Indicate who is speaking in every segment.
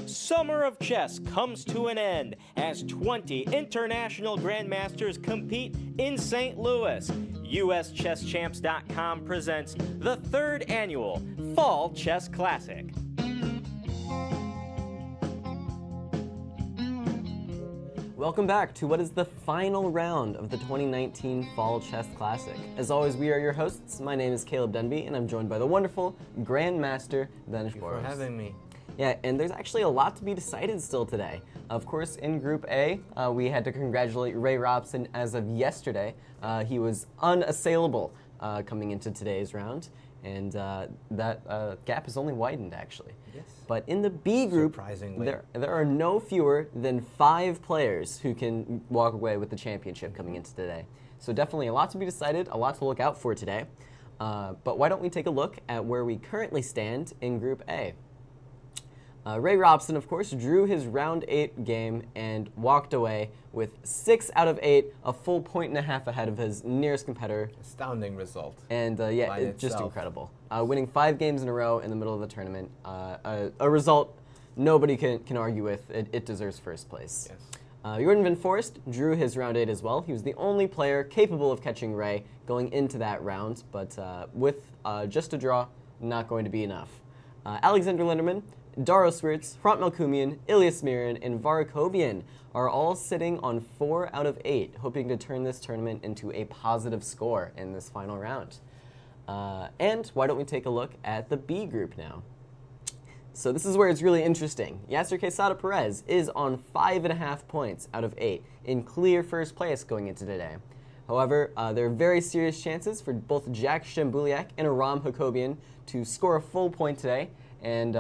Speaker 1: Summer of Chess comes to an end as 20 international grandmasters compete in St. Louis. USChessChamps.com presents the 3rd annual Fall Chess Classic.
Speaker 2: Welcome back to what is the final round of the 2019 Fall Chess Classic. As always, we are your hosts. My name is Caleb Denby, and I'm joined by the wonderful Grandmaster Boros.
Speaker 3: Thank you for having me.
Speaker 2: Yeah, and there's actually a lot to be decided still today. Of course, in Group A, we had to congratulate Ray Robson as of yesterday. He was unassailable coming into today's round. and that gap has only widened, actually.
Speaker 3: Yes.
Speaker 2: But in the B group,
Speaker 3: Surprisingly.
Speaker 2: there are no fewer than 5 players who can walk away with the championship coming into today. So definitely a lot to be decided, a lot to look out for today. But why don't we take a look at where we currently stand in Group A? Ray Robson, of course, drew his round 8 game and walked away with 6 out of 8, a full 1.5 ahead of his nearest competitor.
Speaker 3: Astounding result.
Speaker 2: And
Speaker 3: by
Speaker 2: just
Speaker 3: itself.
Speaker 2: incredible. Winning 5 games in a row in the middle of the tournament, a result nobody can argue with. It deserves first place.
Speaker 3: Yes.
Speaker 2: Jordan Van Forest drew his round 8 as well. He was the only player capable of catching Ray going into that round, but with just a draw, not going to be enough. Alexander Linderman, Boros, Hrant Melkumian, Ilyas Mirin, and Varakovian are all sitting on 4 out of 8, hoping to turn this tournament into a positive score in this final round. And why don't we take a look at the B group now? So this is where it's really interesting. Yasser Quesada Perez is on 5.5 points out of 8 in clear first place going into today. However, there are very serious chances for both Jack Shambuliak and Aram Hakobian to score a full point today and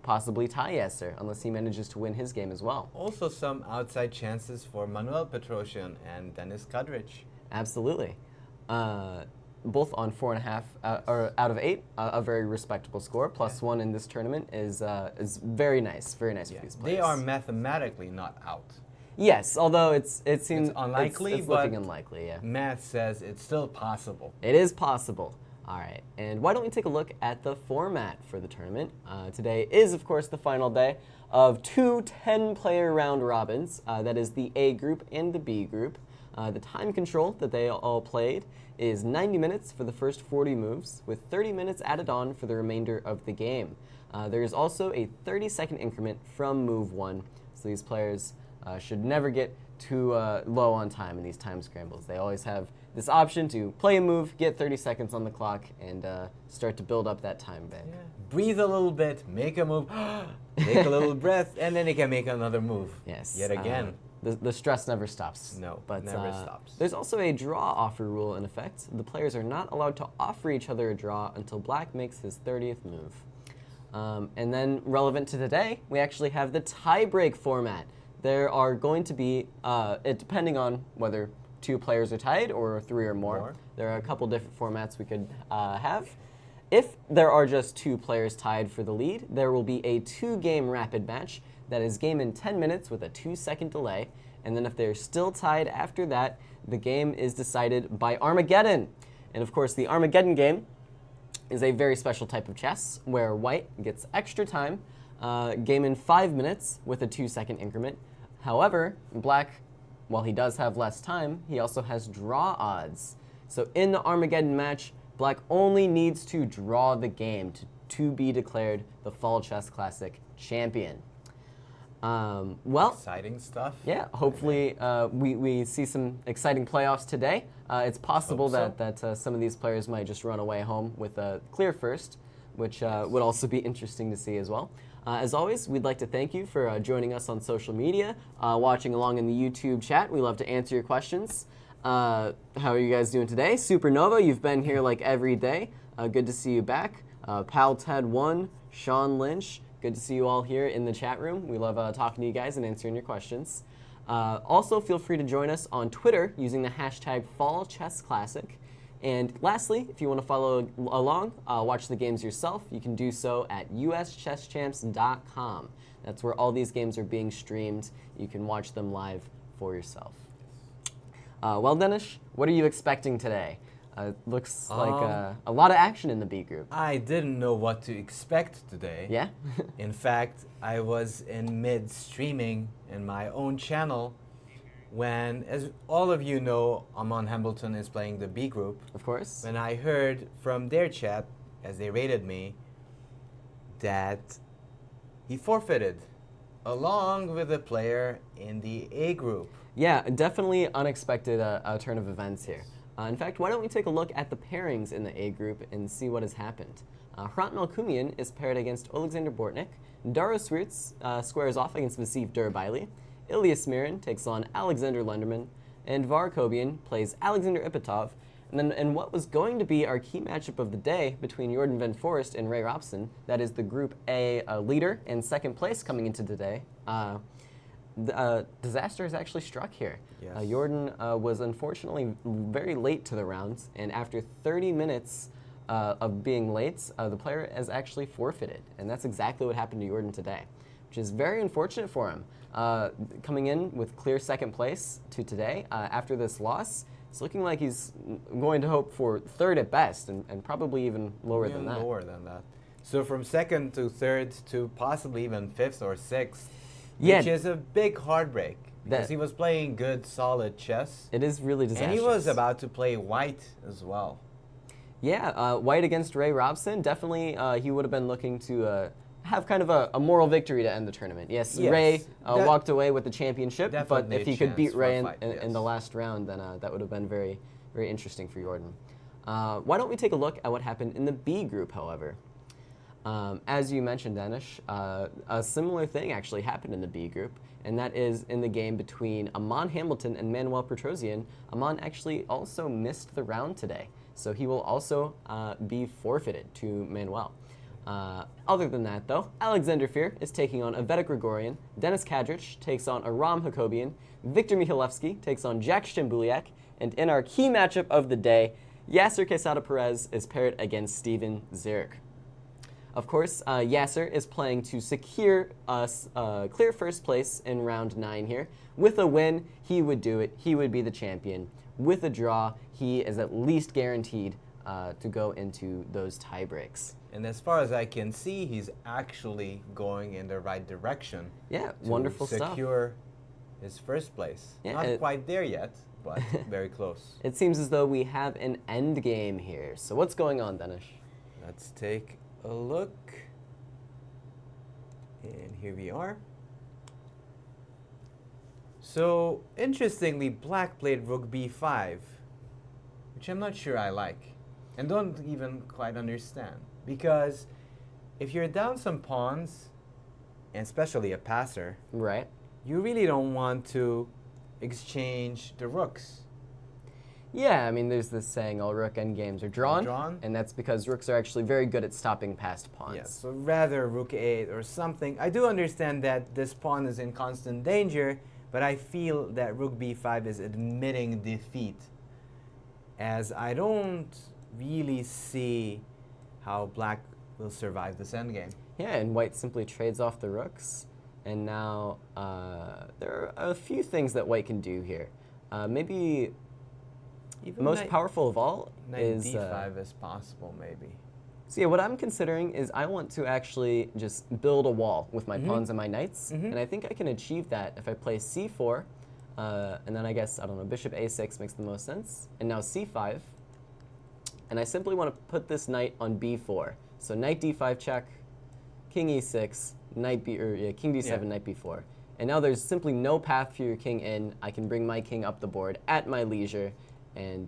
Speaker 2: possibly tie Yasser, unless he manages to win his game as well.
Speaker 3: Also some outside chances for Manuel Petrosian and Denis Kadric.
Speaker 2: Absolutely. Both on 4.5 out of 8, a very respectable score. +1 in this tournament is very nice for these players.
Speaker 3: They are mathematically not out.
Speaker 2: Yes, although it seems
Speaker 3: It's unlikely,
Speaker 2: it's
Speaker 3: but
Speaker 2: looking unlikely. Yeah,
Speaker 3: math says it's still possible.
Speaker 2: it is possible. All right, and why don't we take a look at the format for the tournament? Today is, of course, the final day of 2 10-player round robins. That is the A group and the B group. The time control that they all played is 90 minutes for the first 40 moves, with 30 minutes added on for the remainder of the game. There is also a 30-second increment from move 1, so these players should never get too low on time in these time scrambles. They always have this option to play a move, get 30 seconds on the clock, and start to build up that time bank.
Speaker 3: Yeah. Breathe a little bit, make a move, take a little breath, and then you can make another move.
Speaker 2: Yes.
Speaker 3: Yet again.
Speaker 2: The stress never stops.
Speaker 3: No,
Speaker 2: but
Speaker 3: never stops.
Speaker 2: There's also a draw offer rule in effect. The players are not allowed to offer each other a draw until Black makes his 30th move. And then, relevant to today, we actually have the tie-break format. There are going to be, depending on whether 2 players are tied or 3 or more, there are a couple different formats we could have. If there are just 2 players tied for the lead, there will be a 2-game rapid match that is game in 10 minutes with a 2-second delay. And then if they're still tied after that, the game is decided by Armageddon. And of course, the Armageddon game is a very special type of chess where white gets extra time, game in 5 minutes with a 2-second increment. However, black, while he does have less time, he also has draw odds. So in the Armageddon match, black only needs to draw the game to be declared the Fall Chess Classic champion. Well,
Speaker 3: exciting stuff.
Speaker 2: Yeah, hopefully we see some exciting playoffs today. It's possible that some of these players might just run away home with a clear first, which would also be interesting to see as well. As always, we'd like to thank you for joining us on social media, watching along in the YouTube chat. We love to answer your questions. How are you guys doing today? Supernova, you've been here like every day. Good to see you back. Pal Ted 1, Sean Lynch, good to see you all here in the chat room. We love talking to you guys and answering your questions. Also, feel free to join us on Twitter using the hashtag FallChessClassic. And lastly, if you want to follow along, watch the games yourself, you can do so at uschesschamps.com. That's where all these games are being streamed. You can watch them live for yourself. Well, Dennis, what are you expecting today? Looks like a lot of action in the B group.
Speaker 3: I didn't know what to expect today.
Speaker 2: Yeah?
Speaker 3: In fact, I was in mid-streaming in my own channel when, as all of you know, Amon Hambleton is playing the B group.
Speaker 2: Of course.
Speaker 3: When I heard from their chat, as they rated me, that he forfeited, along with a player in the A group.
Speaker 2: Yeah, definitely unexpected turn of events here. In fact, why don't we take a look at the pairings in the A group and see what has happened. Hrant Melkumian is paired against Alexander Bortnik. Boros squares off against Vasiv Durabaili. Ilyas Mirin takes on Alexander Lenderman. And Varakovian plays Alexander Ipatov. And then in what was going to be our key matchup of the day between Jordan Van Forest and Ray Robson, that is the Group A leader and second place coming into today, disaster has actually struck here.
Speaker 3: Yes.
Speaker 2: Jordan was unfortunately very late to the rounds, and after 30 minutes of being late, the player has actually forfeited. And that's exactly what happened to Jordan today, which is very unfortunate for him. Coming in with clear second place to today, after this loss, it's looking like he's going to hope for third at best, and probably even lower than that.
Speaker 3: Lower than that. So from second to third to possibly even fifth or sixth,
Speaker 2: Yeah.
Speaker 3: which is a big heartbreak because he was playing good, solid chess.
Speaker 2: It is really disastrous.
Speaker 3: And he was about to play white as well.
Speaker 2: Yeah, white against Ray Robson, definitely he would have been looking to have kind of a moral victory to end the tournament. Yes,
Speaker 3: Yes,
Speaker 2: Ray
Speaker 3: that-
Speaker 2: walked away with the championship, but
Speaker 3: Definitely
Speaker 2: if
Speaker 3: a
Speaker 2: he could beat
Speaker 3: chance for
Speaker 2: Ray
Speaker 3: a
Speaker 2: in,
Speaker 3: fight,
Speaker 2: in the
Speaker 3: yes.
Speaker 2: last round, then that would have been very, very interesting for Jordan. Why don't we take a look at what happened in the B group, however? As you mentioned, Danish, a similar thing actually happened in the B group, and that is in the game between Amon Hamilton and Manuel Petrosian. Amon actually also missed the round today, so he will also be forfeited to Manuel. Other than that, though, Alexander Fear is taking on Aveta Gregorian, Denis Kadrich takes on Aram Hakobian, Victor Michalewski takes on Jack Stambuliak, and in our key matchup of the day, Yasser Quesada Perez is paired against Steven Zurich. Of course, Yasser is playing to secure clear first place in round 9 here. With a win, he would do it. He would be the champion. With a draw, he is at least guaranteed to go into those tie breaks.
Speaker 3: And as far as I can see, he's actually going in the right direction.
Speaker 2: Yeah,
Speaker 3: to
Speaker 2: wonderful stuff.
Speaker 3: secure his first place.
Speaker 2: Yeah,
Speaker 3: Not quite there yet, but very close.
Speaker 2: It seems as though we have an end game here. So what's going on, Danish?
Speaker 3: Let's take a look. And here we are. So, interestingly, black played rook b5, which I'm not sure I like, and don't even quite understand. Because if you're down some pawns, and especially a passer,
Speaker 2: Right.
Speaker 3: you really don't want to exchange the rooks.
Speaker 2: Yeah, I mean, there's this saying, all rook endgames are drawn,
Speaker 3: Drawn.
Speaker 2: and that's because rooks are actually very good at stopping past pawns.
Speaker 3: Yes, so rather rook a8 or something. I do understand that this pawn is in constant danger, but I feel that rook b5 is admitting defeat, as I don't really see how black will survive this endgame.
Speaker 2: Yeah, and white simply trades off the rooks, and now there are a few things that white can do here. Maybe
Speaker 3: Even
Speaker 2: most
Speaker 3: knight-
Speaker 2: powerful of all
Speaker 3: Knight
Speaker 2: is
Speaker 3: d5 is possible, maybe.
Speaker 2: So yeah, what I'm considering is I want to actually just build a wall with my pawns and my knights,
Speaker 3: Mhm.
Speaker 2: and I think I can achieve that if I play c4, and then I guess, I don't know, bishop a6 makes the most sense, and now c5, and I simply want to put this knight on b4. So knight d5 check, king e6, knight b, or yeah, king d7,
Speaker 3: Yeah.
Speaker 2: knight b4. And now there's simply no path for your king in. I can bring my king up the board at my leisure, and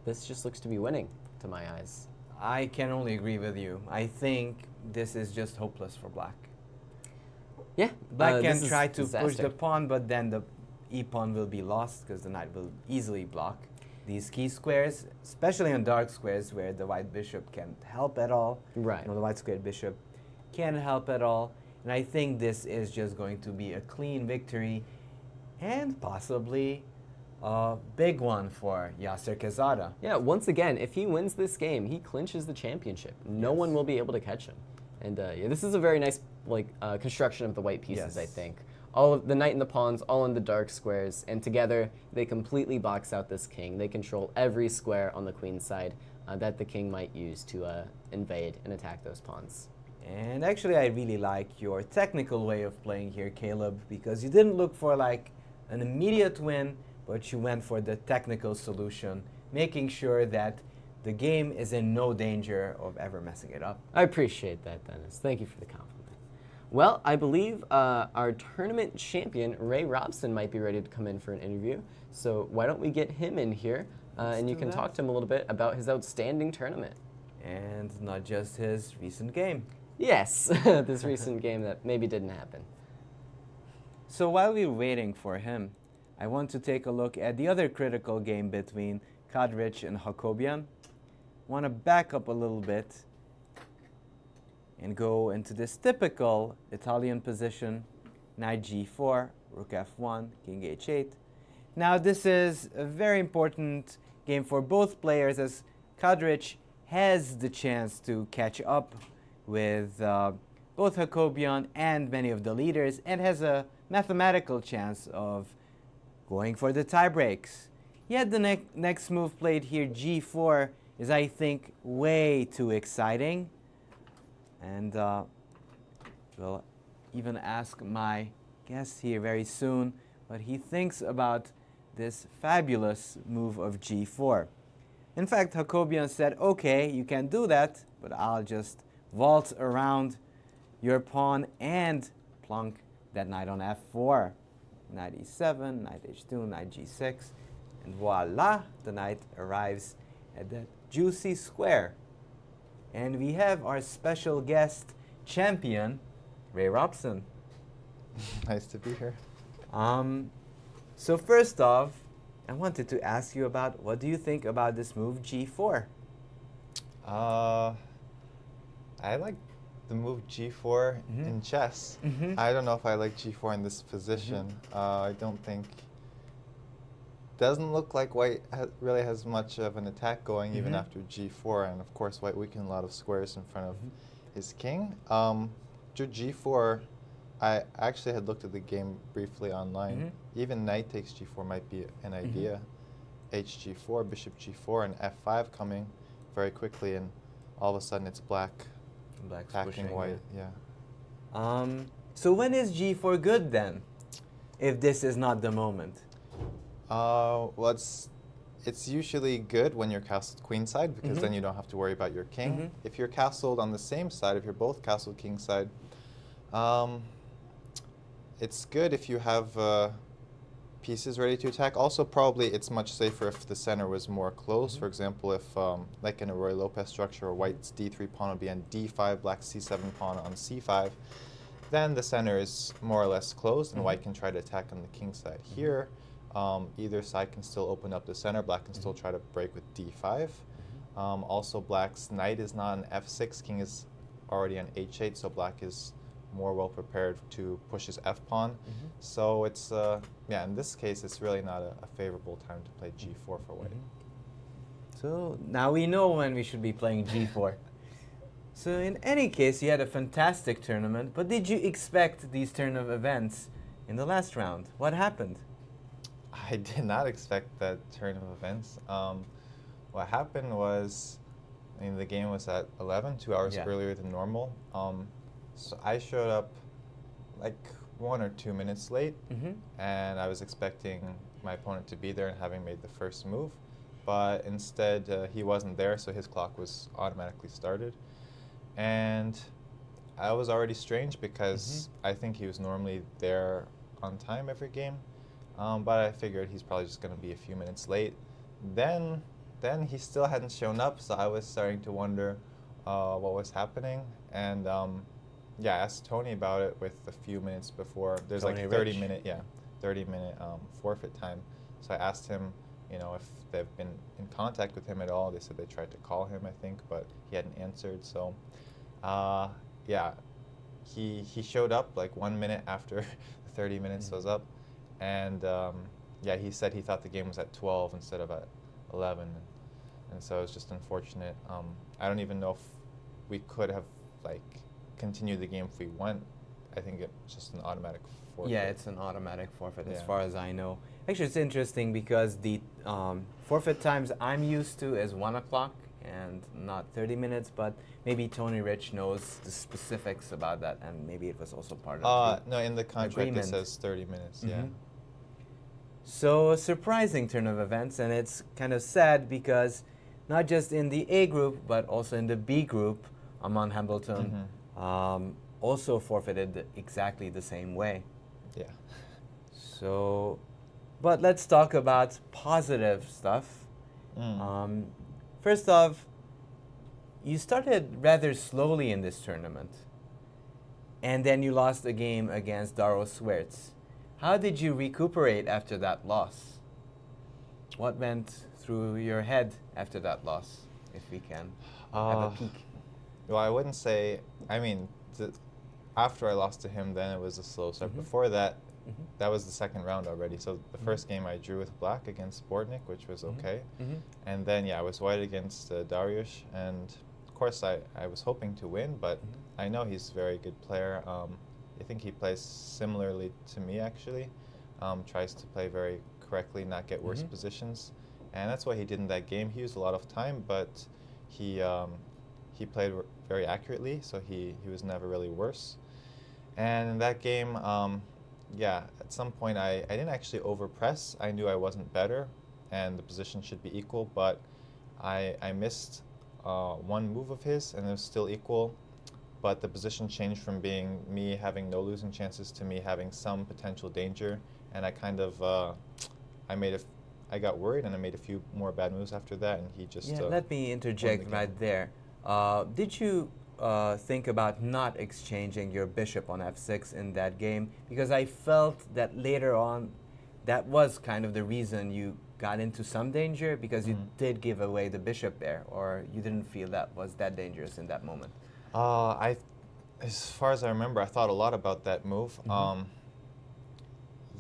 Speaker 2: this just looks to be winning to my eyes.
Speaker 3: I can only agree with you. I think this is just hopeless for black.
Speaker 2: Yeah,
Speaker 3: Black can
Speaker 2: this is
Speaker 3: try to push
Speaker 2: disaster.
Speaker 3: the pawn, but then the e-pawn will be lost because the knight will easily block these key squares, especially on dark squares where the white bishop can't help at all.
Speaker 2: Right.
Speaker 3: You know, the white squared bishop can't help at all. And I think this is just going to be a clean victory and possibly a big one for Yasser Quesada.
Speaker 2: Yeah, once again, if he wins this game, he clinches the championship. No one will be able to catch him. And yeah, this is a very nice construction of the white pieces, I
Speaker 3: Yes.
Speaker 2: think. All of the knight and the pawns, all in the dark squares, and together they completely box out this king. They control every square on the queen's side that the king might use to invade and attack those pawns.
Speaker 3: And actually, I really like your technical way of playing here, Caleb, because you didn't look for like an immediate win, but you went for the technical solution, making sure that the game is in no danger of ever messing it up.
Speaker 2: I appreciate that, Dennis. Thank you for the compliment. Well, I believe our tournament champion, Ray Robson, might be ready to come in for an interview. So why don't we get him in here, and you
Speaker 3: do
Speaker 2: can
Speaker 3: that.
Speaker 2: talk to him a little bit about his outstanding tournament.
Speaker 3: And not just his recent game.
Speaker 2: Yes, this recent game that maybe didn't happen.
Speaker 3: So while we're waiting for him, I want to take a look at the other critical game between Kadrich and Hakobian. Want to back up a little bit and go into this typical Italian position, knight g4, rook f1, king h8. Now this is a very important game for both players, as Kadrich has the chance to catch up with both Hakobian and many of the leaders, and has a mathematical chance of going for the tie breaks. Yet the next move played here, g4, is, I think, way too exciting. And we'll even ask my guest here very soon what he thinks about this fabulous move of g4. In fact, Hakobian said, okay, you can do that, but I'll just waltz around your pawn and plunk that knight on f4. Knight e7, knight h2, knight g6, and voila, the knight arrives at that juicy square. And we have our special guest champion, Ray Robson.
Speaker 4: Nice to be here.
Speaker 3: So first off, I wanted to ask you about, what do you think about this move g4?
Speaker 4: I like the move g4 in chess. I don't know if I like g4 in this position. I don't think... Doesn't look like white really has much of an attack going even after g4, and of course white weakened a lot of squares in front of his king. After g4, I actually had looked at the game briefly online. Even knight takes g4 might be an idea. Hg4, bishop g4, and f5 coming very quickly, and all of a sudden it's black's attacking white. Yeah.
Speaker 3: So when is g4 good then, if this is not the moment?
Speaker 4: Well, it's usually good when you're castled queenside, because then you don't have to worry about your king. If you're castled on the same side, if you're both castled kingside, it's good if you have pieces ready to attack. Also, probably it's much safer if the center was more close. For example, if, like in a Roy Lopez structure, white's d3 pawn would be on d5, black's c7 pawn on c5, then the center is more or less closed, and white can try to attack on the king side. Here, either side can still open up the center. Black can still try to break with d5. Also, black's knight is not on f6, king is already on h8, so black is more well prepared to push his f-pawn. So it's, yeah, in this case, it's really not a favorable time to play g4 for white.
Speaker 3: So now we know when we should be playing g4. So in any case, you had a fantastic tournament, but did you expect these turn of events in the last round? What happened?
Speaker 4: I did not expect that turn of events. What happened was, I mean, the game was at 11, 2 hours earlier than normal. So I showed up like 1 or 2 minutes late, and I was expecting my opponent to be there and having made the first move. But instead, he wasn't there, so his clock was automatically started. And I was already strange because I think he was normally there on time every game. But I figured he's probably just going to be a few minutes late. Then he still hadn't shown up, so I was starting to wonder what was happening. And yeah, I asked Tony about it with a few minutes before. There's
Speaker 3: Tony
Speaker 4: like 30-minute forfeit time. So I asked him, you know, if they've been in contact with him at all. They said they tried to call him, I think, but he hadn't answered. So yeah, he showed up like 1 minute after the 30 minutes was up. And yeah, he said he thought the game was at 12 instead of at 11. And so it was just unfortunate. I don't even know if we could have like continued the game if we went. I think it's just an automatic forfeit.
Speaker 3: Yeah, it's an automatic forfeit as far as I know. Actually, it's interesting because the forfeit times I'm used to is 1 o'clock and not 30 minutes, but maybe Tony Rich knows the specifics about that, and maybe it was also part of
Speaker 4: no, in the contract
Speaker 3: agreement.
Speaker 4: it says 30 minutes, yeah.
Speaker 3: So a surprising turn of events, and it's kind of sad because not just in the A group, but also in the B group, Amon Hambleton also forfeited exactly the same way.
Speaker 4: Yeah.
Speaker 3: So, but let's talk about positive stuff. First off, you started rather slowly in this tournament, and then you lost a game against Daro Swerts. How did you recuperate after that loss? What went through your head after that loss, if we can have a peek?
Speaker 4: Well, I wouldn't say. I mean, after I lost to him, then it was a slow start. Before that, that was the second round already. So the first game I drew with black against Bortnik, which was okay. And then, yeah, I was white against Dariush. And of course, I was hoping to win, but I know he's a very good player. I think he plays similarly to me, actually. Tries to play very correctly, not get worse positions. And that's what he did in that game. He used a lot of time, but he played very accurately, so he was never really worse. And in that game, yeah, at some point I didn't actually overpress. I knew I wasn't better, and the position should be equal, but I missed one move of his, and it was still equal. But the position changed from being me having no losing chances to me having some potential danger, and I kind of I got worried, and I made a few more bad moves after that, and he just
Speaker 3: let me interject right there. Did you think about not exchanging your bishop on f6 in that game? Because I felt that later on, that was kind of the reason you got into some danger, because you did give away the bishop there, or you didn't feel that was that dangerous in that moment.
Speaker 4: As far as I remember, I thought a lot about that move.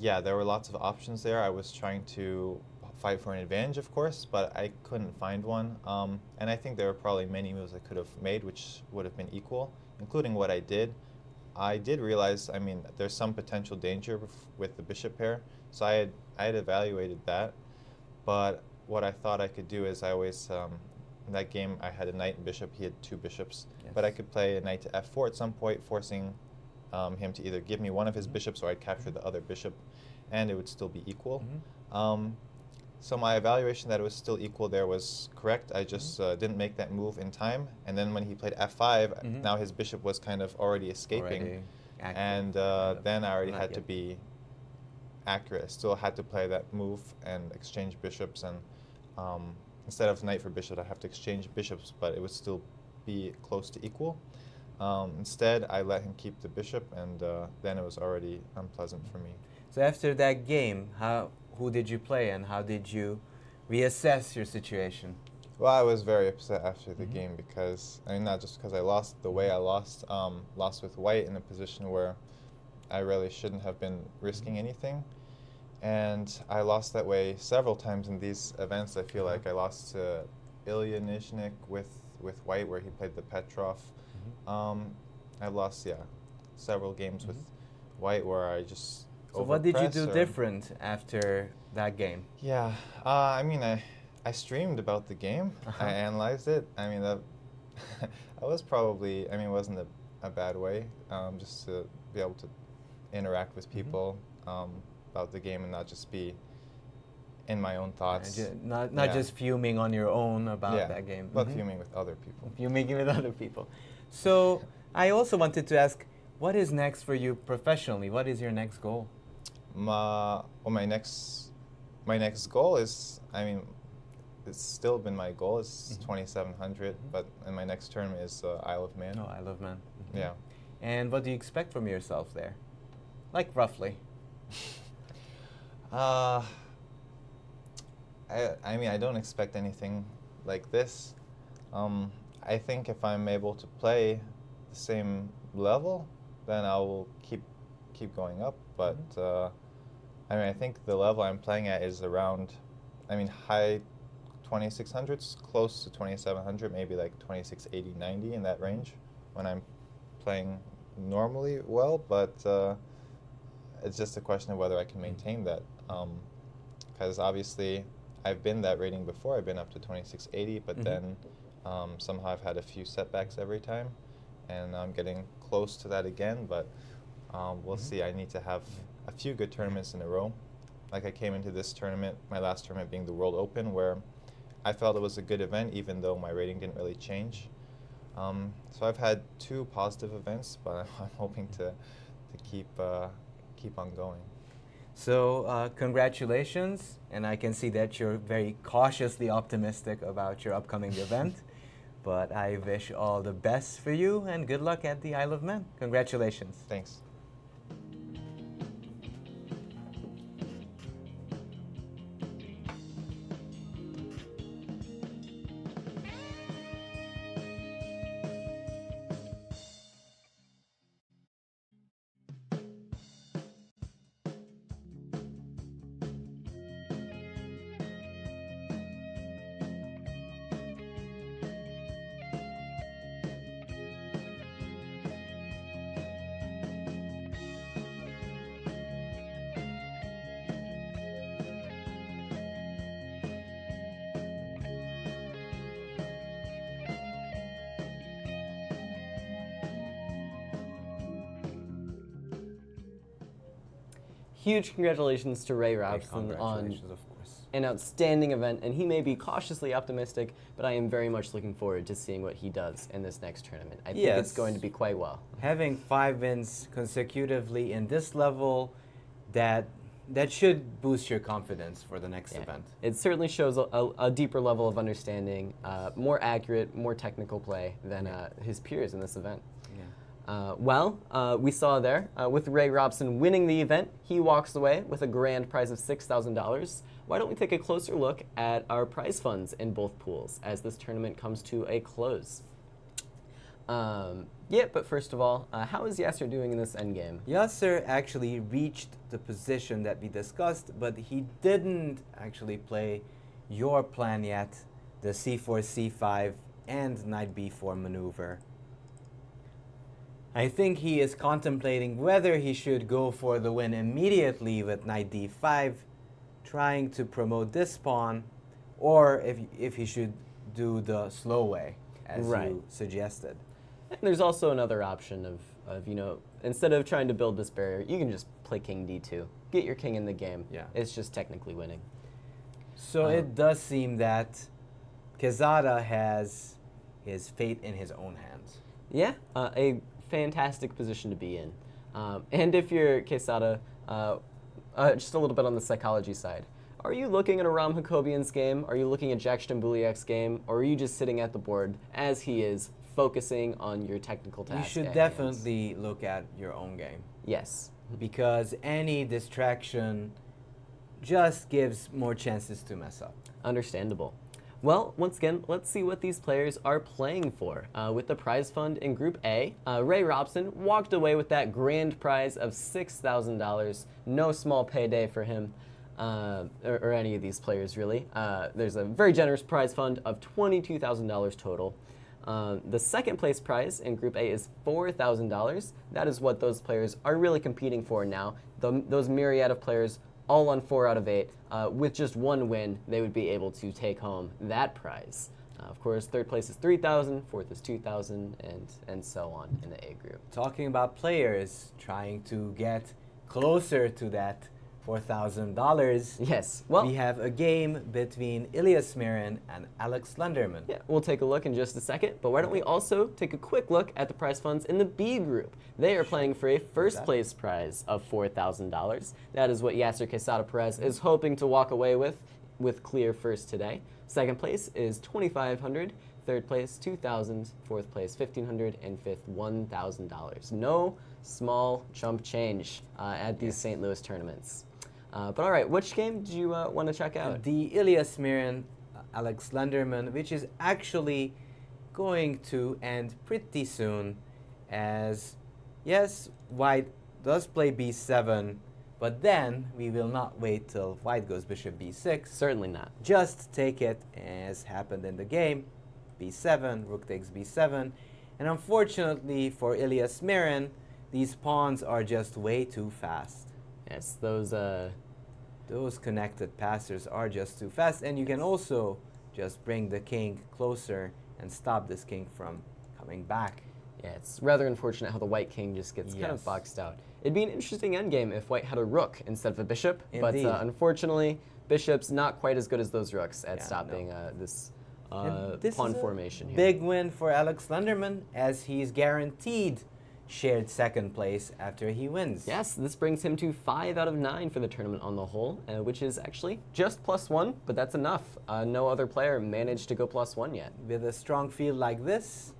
Speaker 4: Yeah, there were lots of options there. I was trying to fight for an advantage, of course, but I couldn't find one. And I think there were probably many moves I could have made which would have been equal, including what I did. I did realize, I mean, there's some potential danger with the bishop pair, so I had evaluated that. But what I thought I could do is I always, in that game, I had a knight and bishop. He had two bishops. Yes. But I could play a knight to f4 at some point, forcing him to either give me one of his bishops or I'd capture the other bishop, and it would still be equal. So my evaluation that it was still equal there was correct. I just didn't make that move in time. And then when he played f5, now his bishop was kind of already escaping. And then I already had to be accurate. I still had to play that move and exchange bishops. And instead of knight for bishop, I'd have to exchange bishops, but it would still be close to equal. Instead, I let him keep the bishop, and then it was already unpleasant for me.
Speaker 3: So after that game, who did you play, and how did you reassess your situation?
Speaker 4: Well, I was very upset after the game because, I mean, not just because I lost the way I lost, lost with white in a position where I really shouldn't have been risking anything. And I lost that way several times in these events. I feel like I lost to Ilya Nizhnik with white, where he played the Petrov. I lost, several games with white where I just
Speaker 3: So what did you do different after that game?
Speaker 4: Yeah, I mean, I streamed about the game. I analyzed it. I mean, I was probably, I mean, it wasn't a bad way, just to be able to interact with people about the game and not just be in my own thoughts.
Speaker 3: Not just fuming on your own about that game.
Speaker 4: But fuming with other people.
Speaker 3: Fuming with other people. So I also wanted to ask, what is next for you professionally? What is your next goal?
Speaker 4: My next goal is, I mean, it's still been my goal. It's 2,700, but in my next tournament is Isle of Man.
Speaker 3: Oh, Isle of Man.
Speaker 4: Yeah.
Speaker 3: And what do you expect from yourself there? Like roughly.
Speaker 4: I mean, I don't expect anything like this. I think if I'm able to play the same level, then I will keep going up. But I mean, I think the level I'm playing at is around, I mean, high 2600s, close to 2700, maybe like 2680, 90 in that range when I'm playing normally well. But it's just a question of whether I can maintain that. Because obviously I've been that rating before. I've been up to 2680, but then somehow I've had a few setbacks every time, and I'm getting close to that again, but we'll see. I need to have a few good tournaments in a row. Like I came into this tournament, my last tournament being the World Open, where I felt it was a good event, even though my rating didn't really change. So I've had 2 positive events, but I'm hoping to keep on going.
Speaker 3: So congratulations, and I can see that you're very cautiously optimistic about your upcoming event. But I wish all the best for you, and good luck at the Isle of Man. Congratulations.
Speaker 4: Thanks.
Speaker 2: huge congratulations to Ray Robson on
Speaker 3: Congratulations, of course.
Speaker 2: an outstanding event, and he may be cautiously optimistic, but I am very much looking forward to seeing what he does in this next tournament. I think it's
Speaker 3: Yes.
Speaker 2: going to be quite well.
Speaker 3: Having 5 wins consecutively in this level, that should boost your confidence for the next
Speaker 2: Yeah.
Speaker 3: event.
Speaker 2: It certainly shows a deeper level of understanding, more accurate, more technical play than his peers in this event.
Speaker 3: Yeah.
Speaker 2: We saw there, with Ray Robson winning the event, he walks away with a grand prize of $6,000. Why don't we take a closer look at our prize funds in both pools as this tournament comes to a close? But first of all, how is Yasser doing in this endgame?
Speaker 3: Yasser actually reached the position that we discussed, but he didn't actually play your plan yet, the c4, c5, and knight b4 maneuver. I think he is contemplating whether he should go for the win immediately with knight d5, trying to promote this pawn, or if he should do the slow way, as
Speaker 2: Right.
Speaker 3: you suggested.
Speaker 2: And there's also another option of instead of trying to build this barrier, you can just play king d2. Get your king in the game.
Speaker 3: Yeah.
Speaker 2: It's just technically winning.
Speaker 3: So it does seem that Quezada has his fate in his own hands.
Speaker 2: Yeah, a fantastic position to be in. And if you're Quesada, just a little bit on the psychology side, are you looking at Aram Hakobian's game? Are you looking at Jack Stambuliak's game? Or are you just sitting at the board as he is, focusing on your technical
Speaker 3: You
Speaker 2: tasks?
Speaker 3: should
Speaker 2: at hand?
Speaker 3: definitely look at your own game,
Speaker 2: Yes.
Speaker 3: because any distraction just gives more chances to mess up.
Speaker 2: Understandable. Well, once again, let's see what these players are playing for. With the prize fund in Group A, Ray Robson walked away with that grand prize of $6,000. No small payday for him, or any of these players, really. There's a very generous prize fund of $22,000 total. The second place prize in Group A is $4,000. That is what those players are really competing for now. Those myriad of players all on 4 out of 8. With just one win, they would be able to take home that prize. Of course, third place is $3,000, fourth is $2,000, and so on in the A group.
Speaker 3: Talking about players trying to get closer to that $4,000,
Speaker 2: Yes. Well,
Speaker 3: we have a game between Ilias Mirin and Alex Lunderman.
Speaker 2: yeah, we'll take a look in just a second, but why don't we also take a quick look at the prize funds in the B group. They are playing for a first place prize of $4,000. That is what Yasser Quesada Perez is hoping to walk away with clear first today. Second place is $2,500, third place $2,000, fourth place $1,500, and fifth $1,000. No small chump change at these St. Louis tournaments. But all right, which game do you want to check out?
Speaker 3: The Ilias Mirin Alex Lunderman, which is actually going to end pretty soon, as yes, white does play b7, but then we will not wait till white goes bishop b6.
Speaker 2: Certainly not.
Speaker 3: Just take it as happened in the game, b7, rook takes b7, and unfortunately for Ilias Mirin, these pawns are just way too fast.
Speaker 2: Yes,
Speaker 3: Those connected passers are just too fast, and you can also just bring the king closer and stop this king from coming back.
Speaker 2: yeah, it's rather unfortunate how the white king just gets kind of
Speaker 3: Yes.
Speaker 2: boxed out. It'd be an interesting endgame if white had a rook instead of a bishop,
Speaker 3: Indeed.
Speaker 2: but unfortunately, bishop's not quite as good as those rooks at
Speaker 3: Yeah,
Speaker 2: stopping this
Speaker 3: And this
Speaker 2: pawn
Speaker 3: is a
Speaker 2: formation here.
Speaker 3: big win for Alex Lunderman, as he's guaranteed shared second place after he wins.
Speaker 2: Yes, this brings him to 5 out of 9 for the tournament on the whole, which is actually just +1, but that's enough. No other player managed to go +1 yet.
Speaker 3: With a strong field like this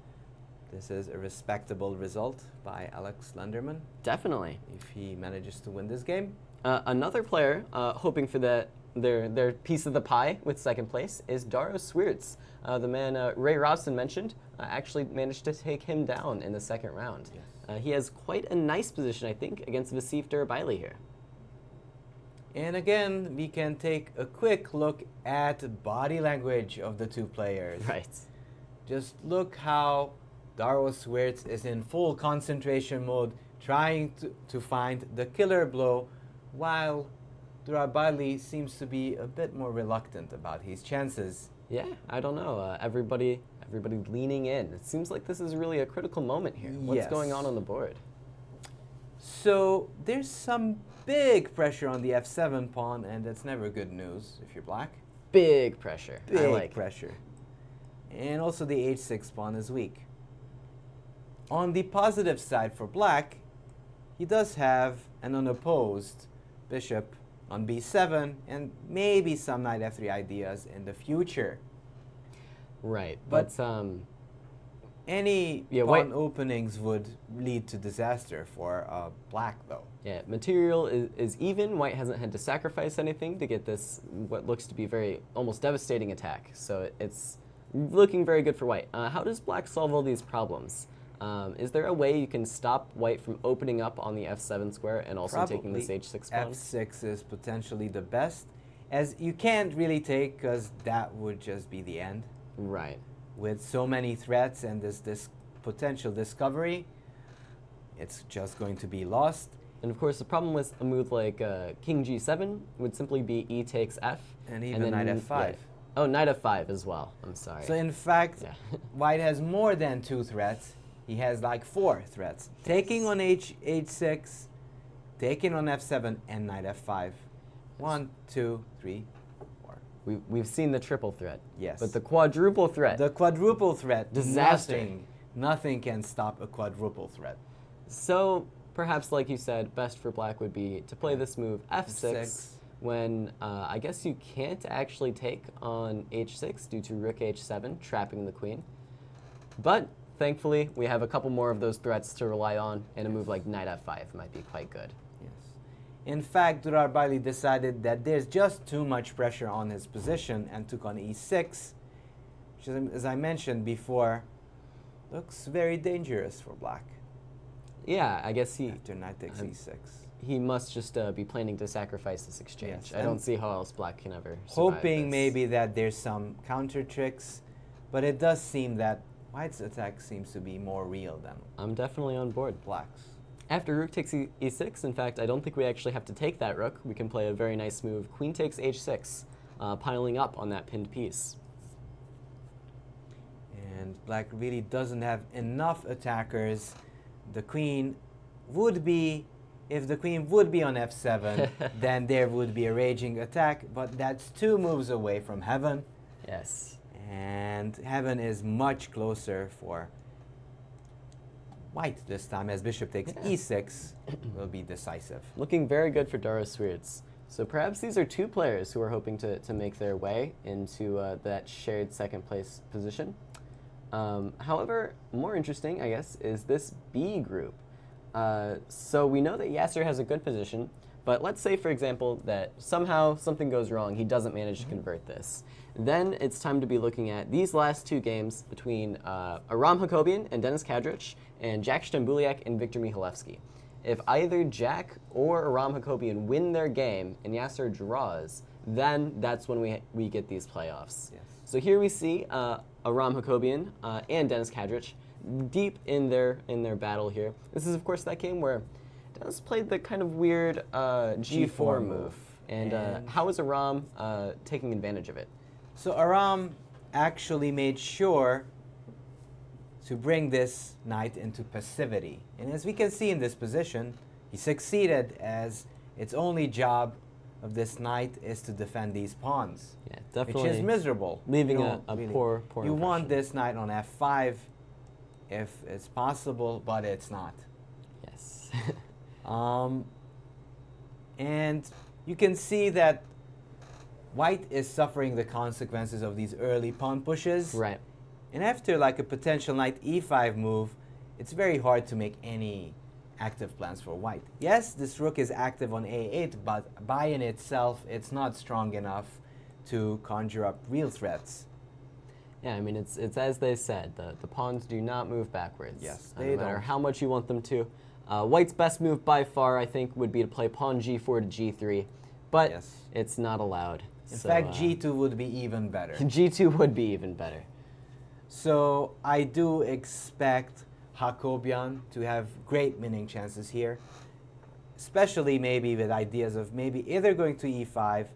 Speaker 3: is a respectable result by Alex Lunderman
Speaker 2: Definitely.
Speaker 3: if he manages to win this game.
Speaker 2: Another player hoping for their piece of the pie with second place is Daros Swiertz. The man Ray Robson mentioned actually managed to take him down in the second round.
Speaker 3: Yes.
Speaker 2: He has quite a nice position, I think, against Vasif Durabaili here.
Speaker 3: And again, we can take a quick look at body language of the two players.
Speaker 2: Right.
Speaker 3: Just look how Daros Swiertz is in full concentration mode, trying to find the killer blow, while Durabaili seems to be a bit more reluctant about his chances.
Speaker 2: Yeah, I don't know. Everybody leaning in. It seems like this is really a critical moment here. What's
Speaker 3: Yes.
Speaker 2: going on the board?
Speaker 3: So there's some big pressure on the f7 pawn, and that's never good news if you're black.
Speaker 2: Big pressure. I
Speaker 3: Big
Speaker 2: like it.
Speaker 3: pressure. And also the h6 pawn is weak. On the positive side for black, he does have an unopposed bishop on b7 and maybe some knight f3 ideas in the future.
Speaker 2: Right,
Speaker 3: But
Speaker 2: but
Speaker 3: any
Speaker 2: Yeah,
Speaker 3: pawn
Speaker 2: white-
Speaker 3: openings would lead to disaster for black, though.
Speaker 2: yeah, material is even. White hasn't had to sacrifice anything to get this what looks to be very almost devastating attack. So it's looking very good for white. How does black solve all these problems? Is there a way you can stop white from opening up on the f7 square and also taking this
Speaker 3: Probably
Speaker 2: h6 pawn?
Speaker 3: f6 is potentially the best, as you can't really take, because that would just be the end.
Speaker 2: Right.
Speaker 3: With so many threats and this potential discovery, it's just going to be lost.
Speaker 2: And of course, the problem with a move like king g7 would simply be e takes f.
Speaker 3: And even knight f5.
Speaker 2: yeah. Oh, knight f5 as well. I'm sorry.
Speaker 3: So in fact,
Speaker 2: Yeah.
Speaker 3: white has more than 2 threats. He has like 4 threats. Taking on h6, taking on f7, and knight f5. 1, 2, 3, 4.
Speaker 2: We've seen the triple threat.
Speaker 3: Yes.
Speaker 2: But the quadruple threat.
Speaker 3: The quadruple threat.
Speaker 2: Disaster.
Speaker 3: Nothing can stop a quadruple threat.
Speaker 2: So perhaps, like you said, best for black would be to play this move f6
Speaker 3: F6.
Speaker 2: when I guess you can't actually take on h6 due to rook h7 trapping the queen. But thankfully, we have a couple more of those threats to rely on, and a move like knight f5 might be quite good.
Speaker 3: Yes. In fact, Durar Bailey decided that there's just too much pressure on his position and took on e6, which, as I mentioned before, looks very dangerous for black
Speaker 2: Yeah, I guess
Speaker 3: after knight takes
Speaker 2: um,
Speaker 3: e6.
Speaker 2: he must just be planning to sacrifice this exchange.
Speaker 3: Yes,
Speaker 2: I don't
Speaker 3: and
Speaker 2: see how else black can ever survive
Speaker 3: Hoping
Speaker 2: this.
Speaker 3: maybe that there's some counter tricks, but it does seem that white's attack seems to be more real than
Speaker 2: I'm definitely on board.
Speaker 3: black's.
Speaker 2: After rook takes e6, in fact, I don't think we actually have to take that rook. We can play a very nice move. Queen takes h6, piling up on that pinned piece.
Speaker 3: And black really doesn't have enough attackers. The queen would be, if the queen would be on f7, then there would be a raging attack, but that's 2 moves away from heaven,
Speaker 2: Yes.
Speaker 3: and heaven is much closer for white this time, as bishop takes
Speaker 2: Yeah.
Speaker 3: e6 will be decisive.
Speaker 2: Looking very good for Boros Sweerts. So perhaps these are 2 players who are hoping to make their way into that shared second place position. However, more interesting, I guess, is this B group. So we know that Yasser has a good position, but let's say, for example, that somehow something goes wrong, he doesn't manage to convert this. Then it's time to be looking at these last 2 games between Aram Hakobian and Denis Kadrich, and Jack Stambuliak and Viktor Michalewski. If either Jack or Aram Hakobian win their game and Yasser draws, then that's when we get these playoffs.
Speaker 3: Yes.
Speaker 2: So here we see Aram Hakobian and Denis Kadrich deep in their battle here. This is, of course, that game where Denis played the kind of weird G4 move. And how is Aram taking advantage of it?
Speaker 3: So Aram actually made sure to bring this knight into passivity. And as we can see in this position, he succeeded, as its only job of this knight is to defend these pawns.
Speaker 2: Yeah, definitely.
Speaker 3: Which is miserable.
Speaker 2: Leaving
Speaker 3: You
Speaker 2: a
Speaker 3: don't
Speaker 2: poor
Speaker 3: You want
Speaker 2: impression.
Speaker 3: this knight on f5 if it's possible, but it's not.
Speaker 2: Yes.
Speaker 3: And you can see that white is suffering the consequences of these early pawn pushes.
Speaker 2: Right.
Speaker 3: And after like a potential knight e5 move, it's very hard to make any active plans for white. Yes, this rook is active on a8, but by in itself, it's not strong enough to conjure up real threats.
Speaker 2: Yeah, I mean, it's as they said, the pawns do not move backwards.
Speaker 3: Yes,
Speaker 2: No
Speaker 3: they
Speaker 2: matter
Speaker 3: don't.
Speaker 2: how much you want them to. White's best move by far, I think, would be to play pawn g4 to g3, but
Speaker 3: Yes.
Speaker 2: it's not allowed.
Speaker 3: In
Speaker 2: So,
Speaker 3: fact, g2 would be even better.
Speaker 2: g2 would be even better.
Speaker 3: So I do expect Hakobian to have great winning chances here, especially maybe with ideas of maybe either going to e5,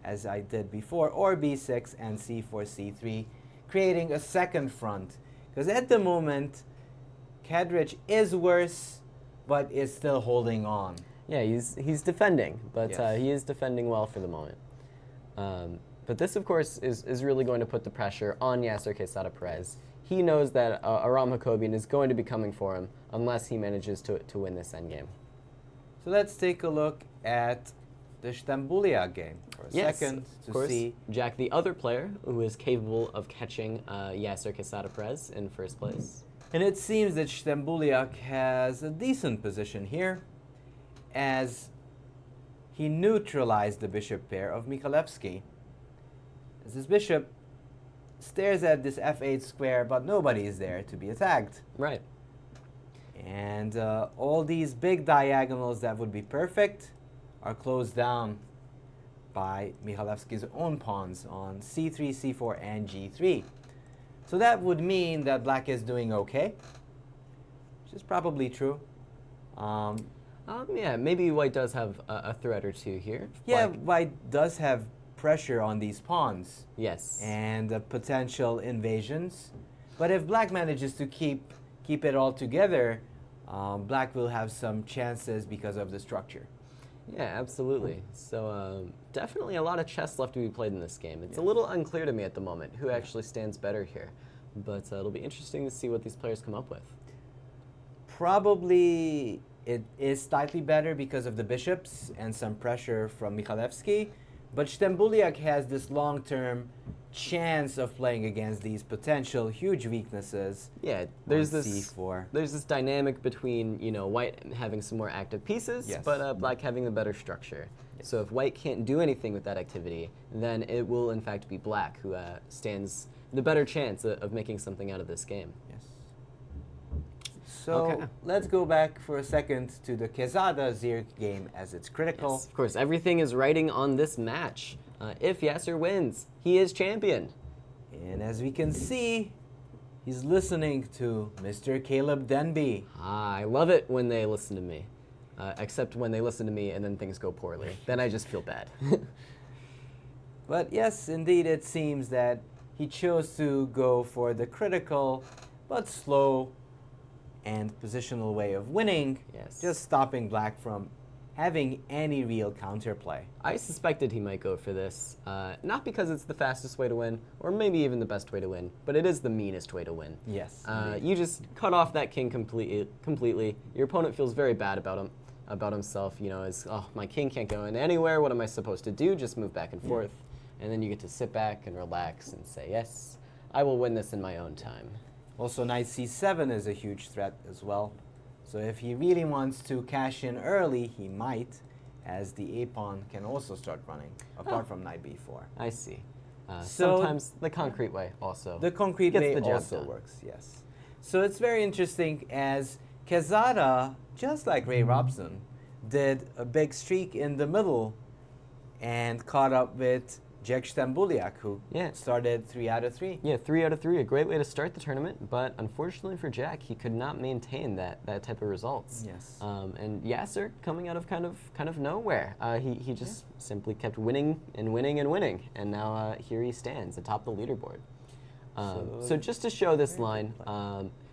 Speaker 3: as I did before, or b6 and c4, c3, creating a second front. Because at the moment, Kadrich is worse, but is still holding on.
Speaker 2: Yeah, he's defending, but
Speaker 3: Yes.
Speaker 2: he is defending well for the moment. But this, of course, is really going to put the pressure on Yasser Quesada Perez. He knows that Aram Hakobian is going to be coming for him unless he manages to win this endgame.
Speaker 3: So let's take a look at the Stambulia game for a second
Speaker 2: of
Speaker 3: to
Speaker 2: course,
Speaker 3: see.
Speaker 2: Jack, the other player who is capable of catching Yasser Quesada Perez in first place.
Speaker 3: And it seems that Stambuliak has a decent position here, as he neutralized the bishop pair of Michalewski. As his bishop stares at this f8 square, but nobody is there to be attacked.
Speaker 2: Right.
Speaker 3: And all these big diagonals that would be perfect are closed down by Michalewski's own pawns on c3, c4, and g3. So that would mean that black is doing okay, which is probably true.
Speaker 2: Yeah, maybe white does have a threat or two here.
Speaker 3: Yeah,
Speaker 2: Black-
Speaker 3: white does have pressure on these pawns
Speaker 2: Yes.
Speaker 3: and potential invasions. But if black manages to keep it all together, black will have some chances because of the structure.
Speaker 2: Yeah, absolutely. So definitely a lot of chess left to be played in this game. It's a little unclear to me at the moment who actually stands better here. But it'll be interesting to see what these players come up with.
Speaker 3: Probably it is slightly better because of the bishops and some pressure from Michalewski. But Stambuliak has this long-term chance of playing against these potential huge weaknesses.
Speaker 2: Yeah, there's
Speaker 3: on
Speaker 2: this
Speaker 3: c4.
Speaker 2: there's this dynamic between, you know, white having some more active pieces,
Speaker 3: Yes.
Speaker 2: but black having the better structure. So if white can't do anything with that activity, then it will in fact be black who stands the better chance of making something out of this game.
Speaker 3: Yes. So
Speaker 2: Okay.
Speaker 3: let's go back for a second to the Quesada Zirk game as it's critical.
Speaker 2: Yes, of course, everything is riding on this match. If Yasser wins, he is champion.
Speaker 3: And as we can see, he's listening to Mr. Caleb Denby.
Speaker 2: I love it when they listen to me. Except when they listen to me and then things go poorly. Then I just feel bad.
Speaker 3: But yes, indeed, it seems that he chose to go for the critical but slow and positional way of winning,
Speaker 2: Yes.
Speaker 3: just stopping black from having any real counterplay.
Speaker 2: I suspected he might go for this, not because it's the fastest way to win, or maybe even the best way to win, but it is the meanest way to win.
Speaker 3: Yes.
Speaker 2: You just cut off that king completely. Your opponent feels very bad about himself. You know, oh, my king can't go in anywhere. What am I supposed to do? Just move back and forth, and then you get to sit back and relax and say, yes, I will win this in my own time.
Speaker 3: Also, knight c7 is a huge threat as well. So if he really wants to cash in early, he might, as the a-pawn can also start running, apart from knight b4.
Speaker 2: I see.
Speaker 3: So-
Speaker 2: Sometimes the concrete way also.
Speaker 3: The concrete
Speaker 2: Gets
Speaker 3: way
Speaker 2: the job
Speaker 3: also
Speaker 2: done.
Speaker 3: works, yes. So it's very interesting as Quesada, just like Ray Robson, did a big streak in the middle and caught up with Jack Stambuliak, who
Speaker 2: Yeah.
Speaker 3: started 3 out of 3.
Speaker 2: Yeah, 3 out of 3, a great way to start the tournament, but unfortunately for Jack, he could not maintain that type of results.
Speaker 3: Yes.
Speaker 2: And Yasser coming out of kind of nowhere. He just simply kept winning and winning and winning, and now here he stands atop the leaderboard. So just to show this line,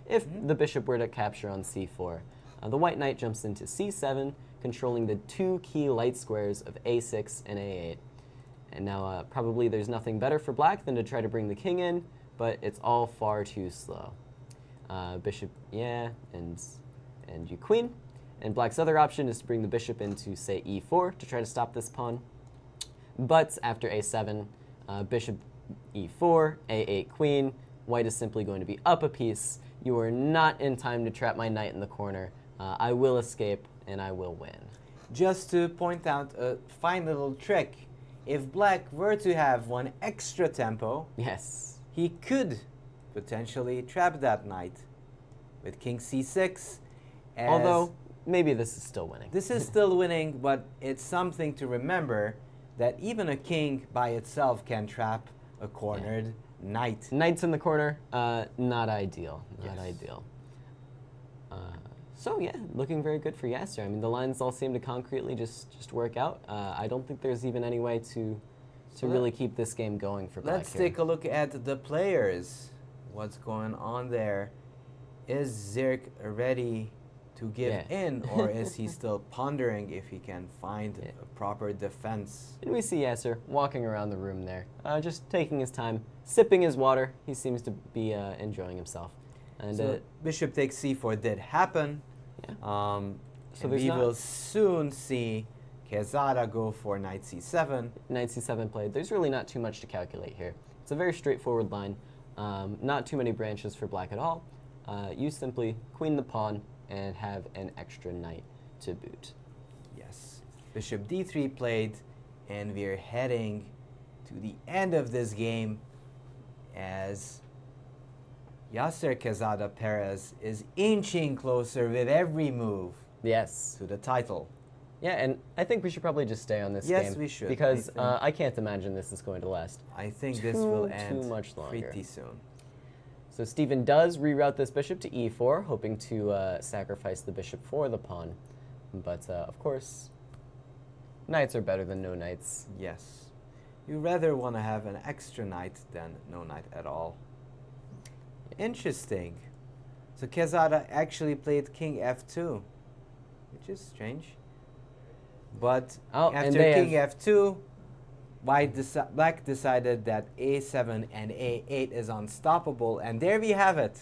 Speaker 2: if the bishop were to capture on c4, the white knight jumps into c7, controlling the 2 key light squares of a6 and a8. And now probably there's nothing better for black than to try to bring the king in, but it's all far too slow. Bishop, yeah, and you queen. And black's other option is to bring the bishop into, say, e4 to try to stop this pawn. But after a7, bishop e4, a8 queen, white is simply going to be up a piece. You are not in time to trap my knight in the corner. I will escape, and I will win.
Speaker 3: Just to point out a fine little trick, if black were to have one extra tempo,
Speaker 2: Yes.
Speaker 3: he could potentially trap that knight with king c6. as
Speaker 2: Although, maybe this is still winning.
Speaker 3: this is still winning, but it's something to remember that even a king by itself can trap a cornered knight.
Speaker 2: Knight's in the corner, not ideal. Not
Speaker 3: Yes.
Speaker 2: ideal. So yeah, looking very good for Yasser. I mean, the lines all seem to concretely just work out. I don't think there's even any way to
Speaker 3: So
Speaker 2: really keep this game going for black
Speaker 3: Let's
Speaker 2: here.
Speaker 3: take a look at the players. What's going on there? Is Zirk ready to give
Speaker 2: Yeah.
Speaker 3: in, or is he still pondering if he can find
Speaker 2: Yeah.
Speaker 3: a proper defense?
Speaker 2: And we see Yasser walking around the room there, just taking his time, sipping his water. He seems to be enjoying himself. And
Speaker 3: So bishop takes c4 did happen.
Speaker 2: Yeah.
Speaker 3: So
Speaker 2: So there's
Speaker 3: we
Speaker 2: not-
Speaker 3: will soon see Quezada go for knight c7.
Speaker 2: knight c7 played. There's really not too much to calculate here. It's a very straightforward line. Not too many branches for black at all. You simply queen the pawn and have an extra knight to boot.
Speaker 3: Yes. Bishop d3 played, and we're heading to the end of this game as Yasser Quezada Perez is inching closer with every move
Speaker 2: Yes.
Speaker 3: to the title.
Speaker 2: Yeah, and I think we should probably just stay on this
Speaker 3: Yes,
Speaker 2: game.
Speaker 3: we should,
Speaker 2: Because
Speaker 3: I think.
Speaker 2: I can't imagine this is going to last.
Speaker 3: I think this will
Speaker 2: Too
Speaker 3: end
Speaker 2: much longer.
Speaker 3: pretty soon.
Speaker 2: So Stephen does reroute this bishop to e4, hoping to sacrifice the bishop for the pawn. But of course, knights are better than no knights.
Speaker 3: Yes. You rather want to have an extra knight than no knight at all. Interesting. So Quezada actually played king f2, which is strange. But
Speaker 2: Oh, and
Speaker 3: after
Speaker 2: they
Speaker 3: king
Speaker 2: have-
Speaker 3: f2, black decided that a7 and a8 is unstoppable, and there we have it.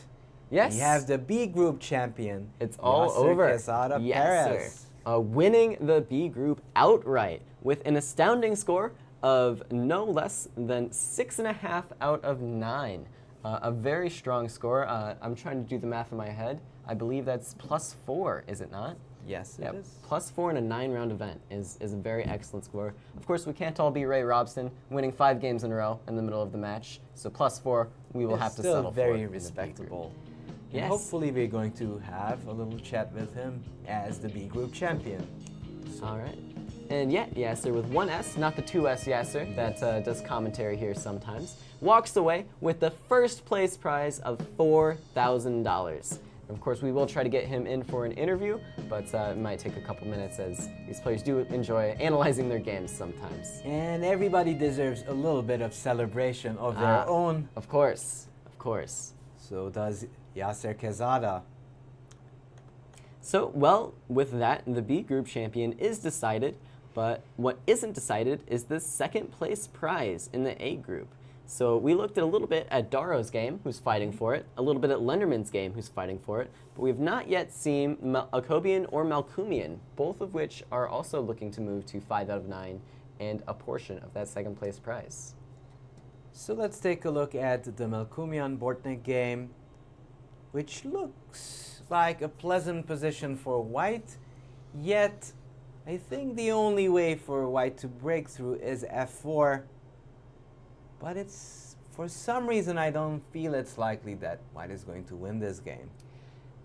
Speaker 2: Yes.
Speaker 3: We have the B group champion.
Speaker 2: It's all
Speaker 3: Yasser
Speaker 2: over.
Speaker 3: Quezada
Speaker 2: Yes,
Speaker 3: Perez.
Speaker 2: sir. Winning the B group outright with an astounding score of no less than 6.5 out of 9. A very strong score. I'm trying to do the math in my head. I believe that's +4, is it not?
Speaker 3: Yes, it
Speaker 2: Yep.
Speaker 3: is.
Speaker 2: +4 in a 9-round event is a very excellent score. Of course, we can't all be Ray Robson winning 5 games in a row in the middle of the match. So +4, we will
Speaker 3: It's
Speaker 2: have to
Speaker 3: still
Speaker 2: settle for
Speaker 3: very
Speaker 2: in the B group.
Speaker 3: respectable. And
Speaker 2: Yes.
Speaker 3: hopefully we're going to have a little chat with him as the B group champion.
Speaker 2: All right. And yeah, Yasser with 1S, not the 2S Yasser that does commentary here sometimes, walks away with the first place prize of $4,000. Of course, we will try to get him in for an interview, but it might take a couple minutes as these players do enjoy analyzing their games sometimes.
Speaker 3: And everybody deserves a little bit of celebration of their own.
Speaker 2: Of course, of course.
Speaker 3: So does Yasser Quezada.
Speaker 2: So, well, with that, the B group champion is decided, but what isn't decided is the second place prize in the A group. So we looked at a little bit at Daro's game, who's fighting for it, a little bit at Lenderman's game, who's fighting for it, but we've not yet seen Akobian or Malkumian, both of which are also looking to move to 5 out of 9 and a portion of that second place prize.
Speaker 3: So let's take a look at the Melkumian Bortnik game, which looks like a pleasant position for white, yet I think the only way for white to break through is f4. But it's, for some reason, I don't feel it's likely that white is going to win this game.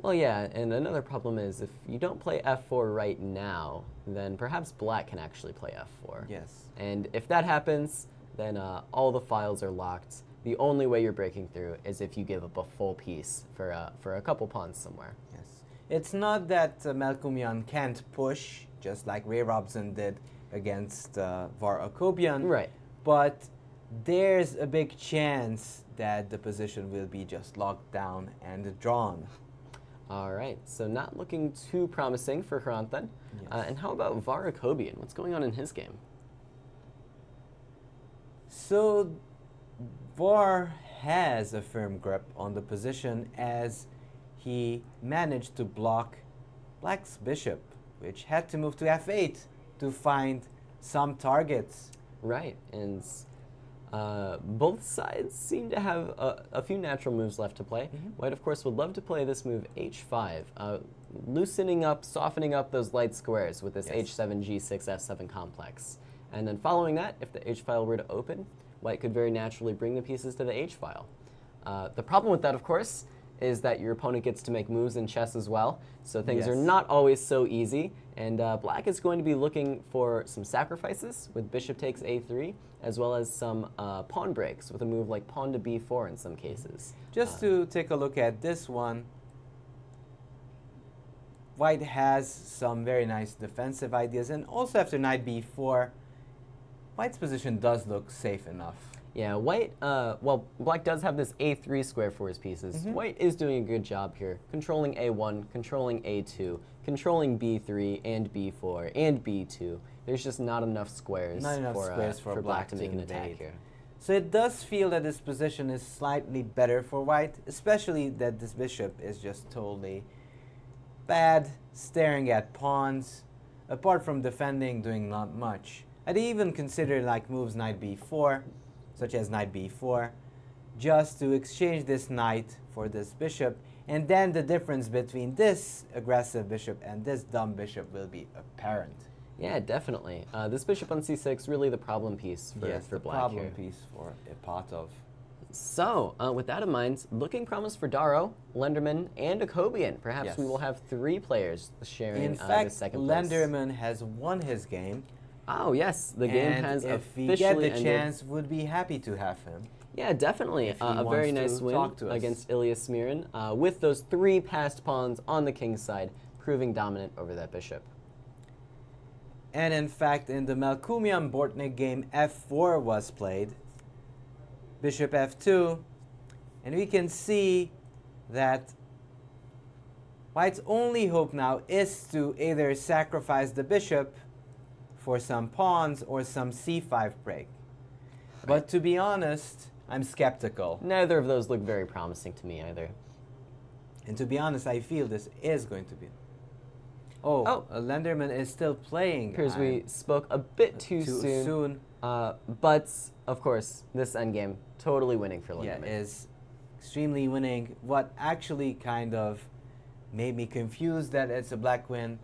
Speaker 2: Well, yeah, and another problem is if you don't play f4 right now, then perhaps black can actually play f4.
Speaker 3: Yes.
Speaker 2: And if that happens, then all the files are locked. The only way you're breaking through is if you give up a full piece for a couple pawns somewhere.
Speaker 3: Yes. It's not that Melkumian can't push, just like Ray Robson did against Var Akobian.
Speaker 2: Right.
Speaker 3: But there's a big chance that the position will be just locked down and drawn.
Speaker 2: All right, so not looking too promising for Hrant then.
Speaker 3: Yes.
Speaker 2: And how about Var Akobian? What's going on in his game?
Speaker 3: So Var has a firm grip on the position as he managed to block black's bishop, which had to move to f8 to find some targets.
Speaker 2: Right, and both sides seem to have a few natural moves left to play. White, of course, would love to play this move h5, loosening up, softening up those light squares with this
Speaker 3: Yes.
Speaker 2: h7, g6, f7 complex. And then following that, if the h-file were to open, white could very naturally bring the pieces to the h-file. The problem with that, of course, is that your opponent gets to make moves in chess as well, so things are
Speaker 3: Yes.
Speaker 2: not always so easy, and black is going to be looking for some sacrifices with bishop takes a3, as well as some pawn breaks with a move like pawn to b4 in some cases.
Speaker 3: Just to take a look at this one, white has some very nice defensive ideas, and also after knight b4, white's position does look safe enough.
Speaker 2: Yeah, white, well, black does have this A3 square for his pieces. White is doing a good job here, controlling A1, controlling A2, controlling B3 and B4 and B2. There's just not enough squares, for black to make an attack here.
Speaker 3: So it does feel that this position is slightly better for white, especially that this bishop is just totally bad, staring at pawns. Apart from defending, doing not much. I'd even consider like moves knight b4, such as knight b4, just to exchange this knight for this bishop, and then the difference between this aggressive bishop and this dumb bishop will be apparent.
Speaker 2: Yeah, definitely. This bishop on c6, really the problem piece for black
Speaker 3: problem
Speaker 2: here.
Speaker 3: piece for Ipatov.
Speaker 2: So, with that in mind, looking promise for Darrow, Lenderman, and Akobian. Perhaps we will have 3 players sharing
Speaker 3: In
Speaker 2: the
Speaker 3: fact,
Speaker 2: second place.
Speaker 3: Lenderman has won his game.
Speaker 2: Oh, yes, the game
Speaker 3: and
Speaker 2: has
Speaker 3: if
Speaker 2: officially
Speaker 3: we get the
Speaker 2: ended.
Speaker 3: chance, would be happy to have him.
Speaker 2: Yeah, definitely.
Speaker 3: If he
Speaker 2: A very
Speaker 3: wants
Speaker 2: nice
Speaker 3: to
Speaker 2: win
Speaker 3: talk to us.
Speaker 2: against Ilya Smirin, with those 3 passed pawns on the king's side, proving dominant over that bishop.
Speaker 3: And in fact, in the Melkumian Bortnik game, f4 was played. Bishop f2. And we can see that white's only hope now is to either sacrifice the bishop for some pawns or some c5 break. But to be honest, I'm skeptical.
Speaker 2: Neither of those look very promising to me either.
Speaker 3: And to be honest, I feel this is going to be... Oh, Lenderman is still playing.
Speaker 2: Appears we spoke a bit too soon. But, of course, this endgame, totally winning for Lenderman.
Speaker 3: Yeah, is extremely winning. What actually kind of made me confused that it's a black win,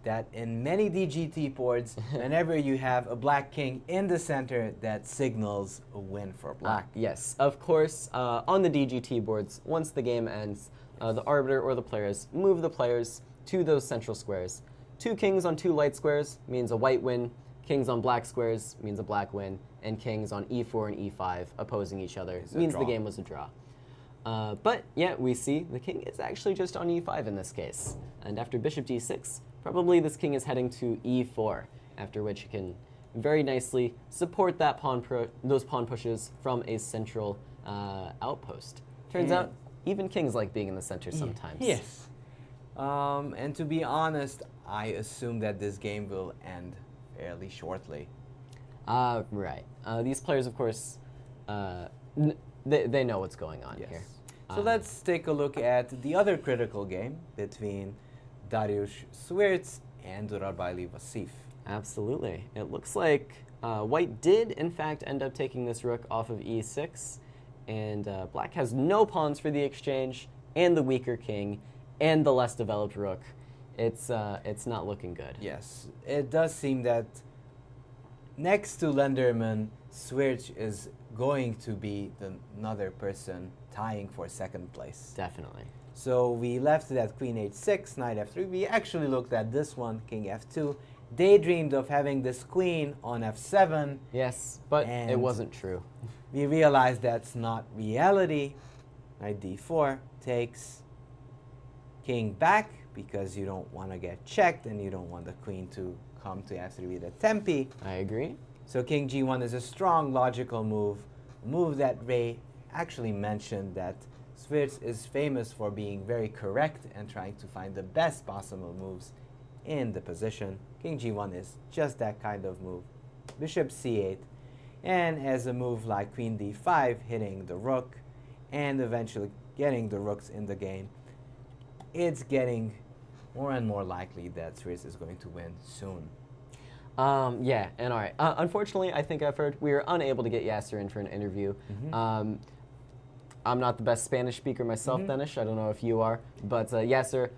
Speaker 3: that in many DGT boards, whenever you have a black king in the center, that signals a win for black.
Speaker 2: Yes, of course, on the DGT boards, once the game ends, the arbiter or the players move the players to those central squares. 2 kings on 2 light squares means a white win, kings on black squares means a black win, and kings on e4 and e5 opposing each other means the game was a draw. But yeah, we see the king is actually just on e5 in this case. And after bishop d6, probably this king is heading to e4, after which you can very nicely support that those pawn pushes from a central outpost. Turns out, even kings like being in the center sometimes.
Speaker 3: Yes. And to be honest, I assume that this game will end fairly shortly.
Speaker 2: Right. These players, of course, they know what's going on here.
Speaker 3: So let's take a look at the other critical game between Dariusz Swierz and Durarbayli Vasif.
Speaker 2: Absolutely. It looks like white did, in fact, end up taking this rook off of e6, and black has no pawns for the exchange, and the weaker king, and the less developed rook. It's not looking good.
Speaker 3: Yes, it does seem that next to Lenderman, Swierz is going to be another person tying for second place.
Speaker 2: Definitely.
Speaker 3: So we left it at queen h6, knight f3. We actually looked at this one, king f2. Daydreamed of having this queen on f7.
Speaker 2: Yes, but it wasn't true.
Speaker 3: We realized that's not reality. Knight d4 takes king back because you don't want to get checked and you don't want the queen to come to f3 with a tempi.
Speaker 2: I agree.
Speaker 3: So king g1 is a strong logical move. A move that Ray actually mentioned that Swierz is famous for being very correct and trying to find the best possible moves in the position. King g1 is just that kind of move. Bishop c8, and as a move like queen d5, hitting the rook and eventually getting the rooks in the game, it's getting more and more likely that Swierz is going to win soon.
Speaker 2: Yeah, and all right. Unfortunately, I think I've heard we were unable to get Yasser in for an interview. I'm not the best Spanish speaker myself, Danish. I don't know if you are, but Yasser,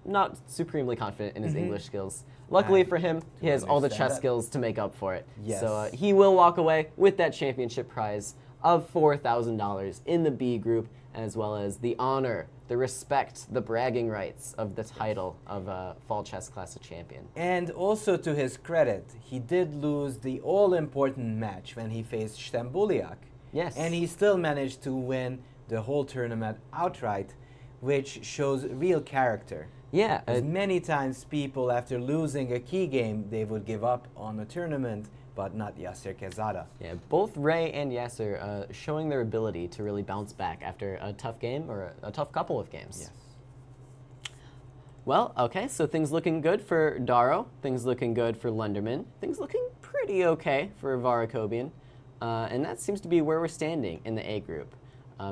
Speaker 2: not supremely confident in his English skills. Luckily for him, he has all the chess skills to make up for it.
Speaker 3: Yes.
Speaker 2: So he will walk away with that championship prize of $4,000 in the B group, as well as the honor, the respect, the bragging rights of the title of Fall Chess Classic champion.
Speaker 3: And also to his credit, he did lose the all-important match when he faced Stembuliak.
Speaker 2: Yes.
Speaker 3: And he still managed to win the whole tournament outright, which shows real character.
Speaker 2: Yeah.
Speaker 3: As many times people, after losing a key game, they would give up on the tournament but not Yasser Kezada.
Speaker 2: Yeah, both Ray and Yasser showing their ability to really bounce back after a tough game or a tough couple of games.
Speaker 3: Yes.
Speaker 2: Well, okay, so things looking good for Daro, things looking good for Lenderman, things looking pretty okay for Varakobian, and that seems to be where we're standing in the A group.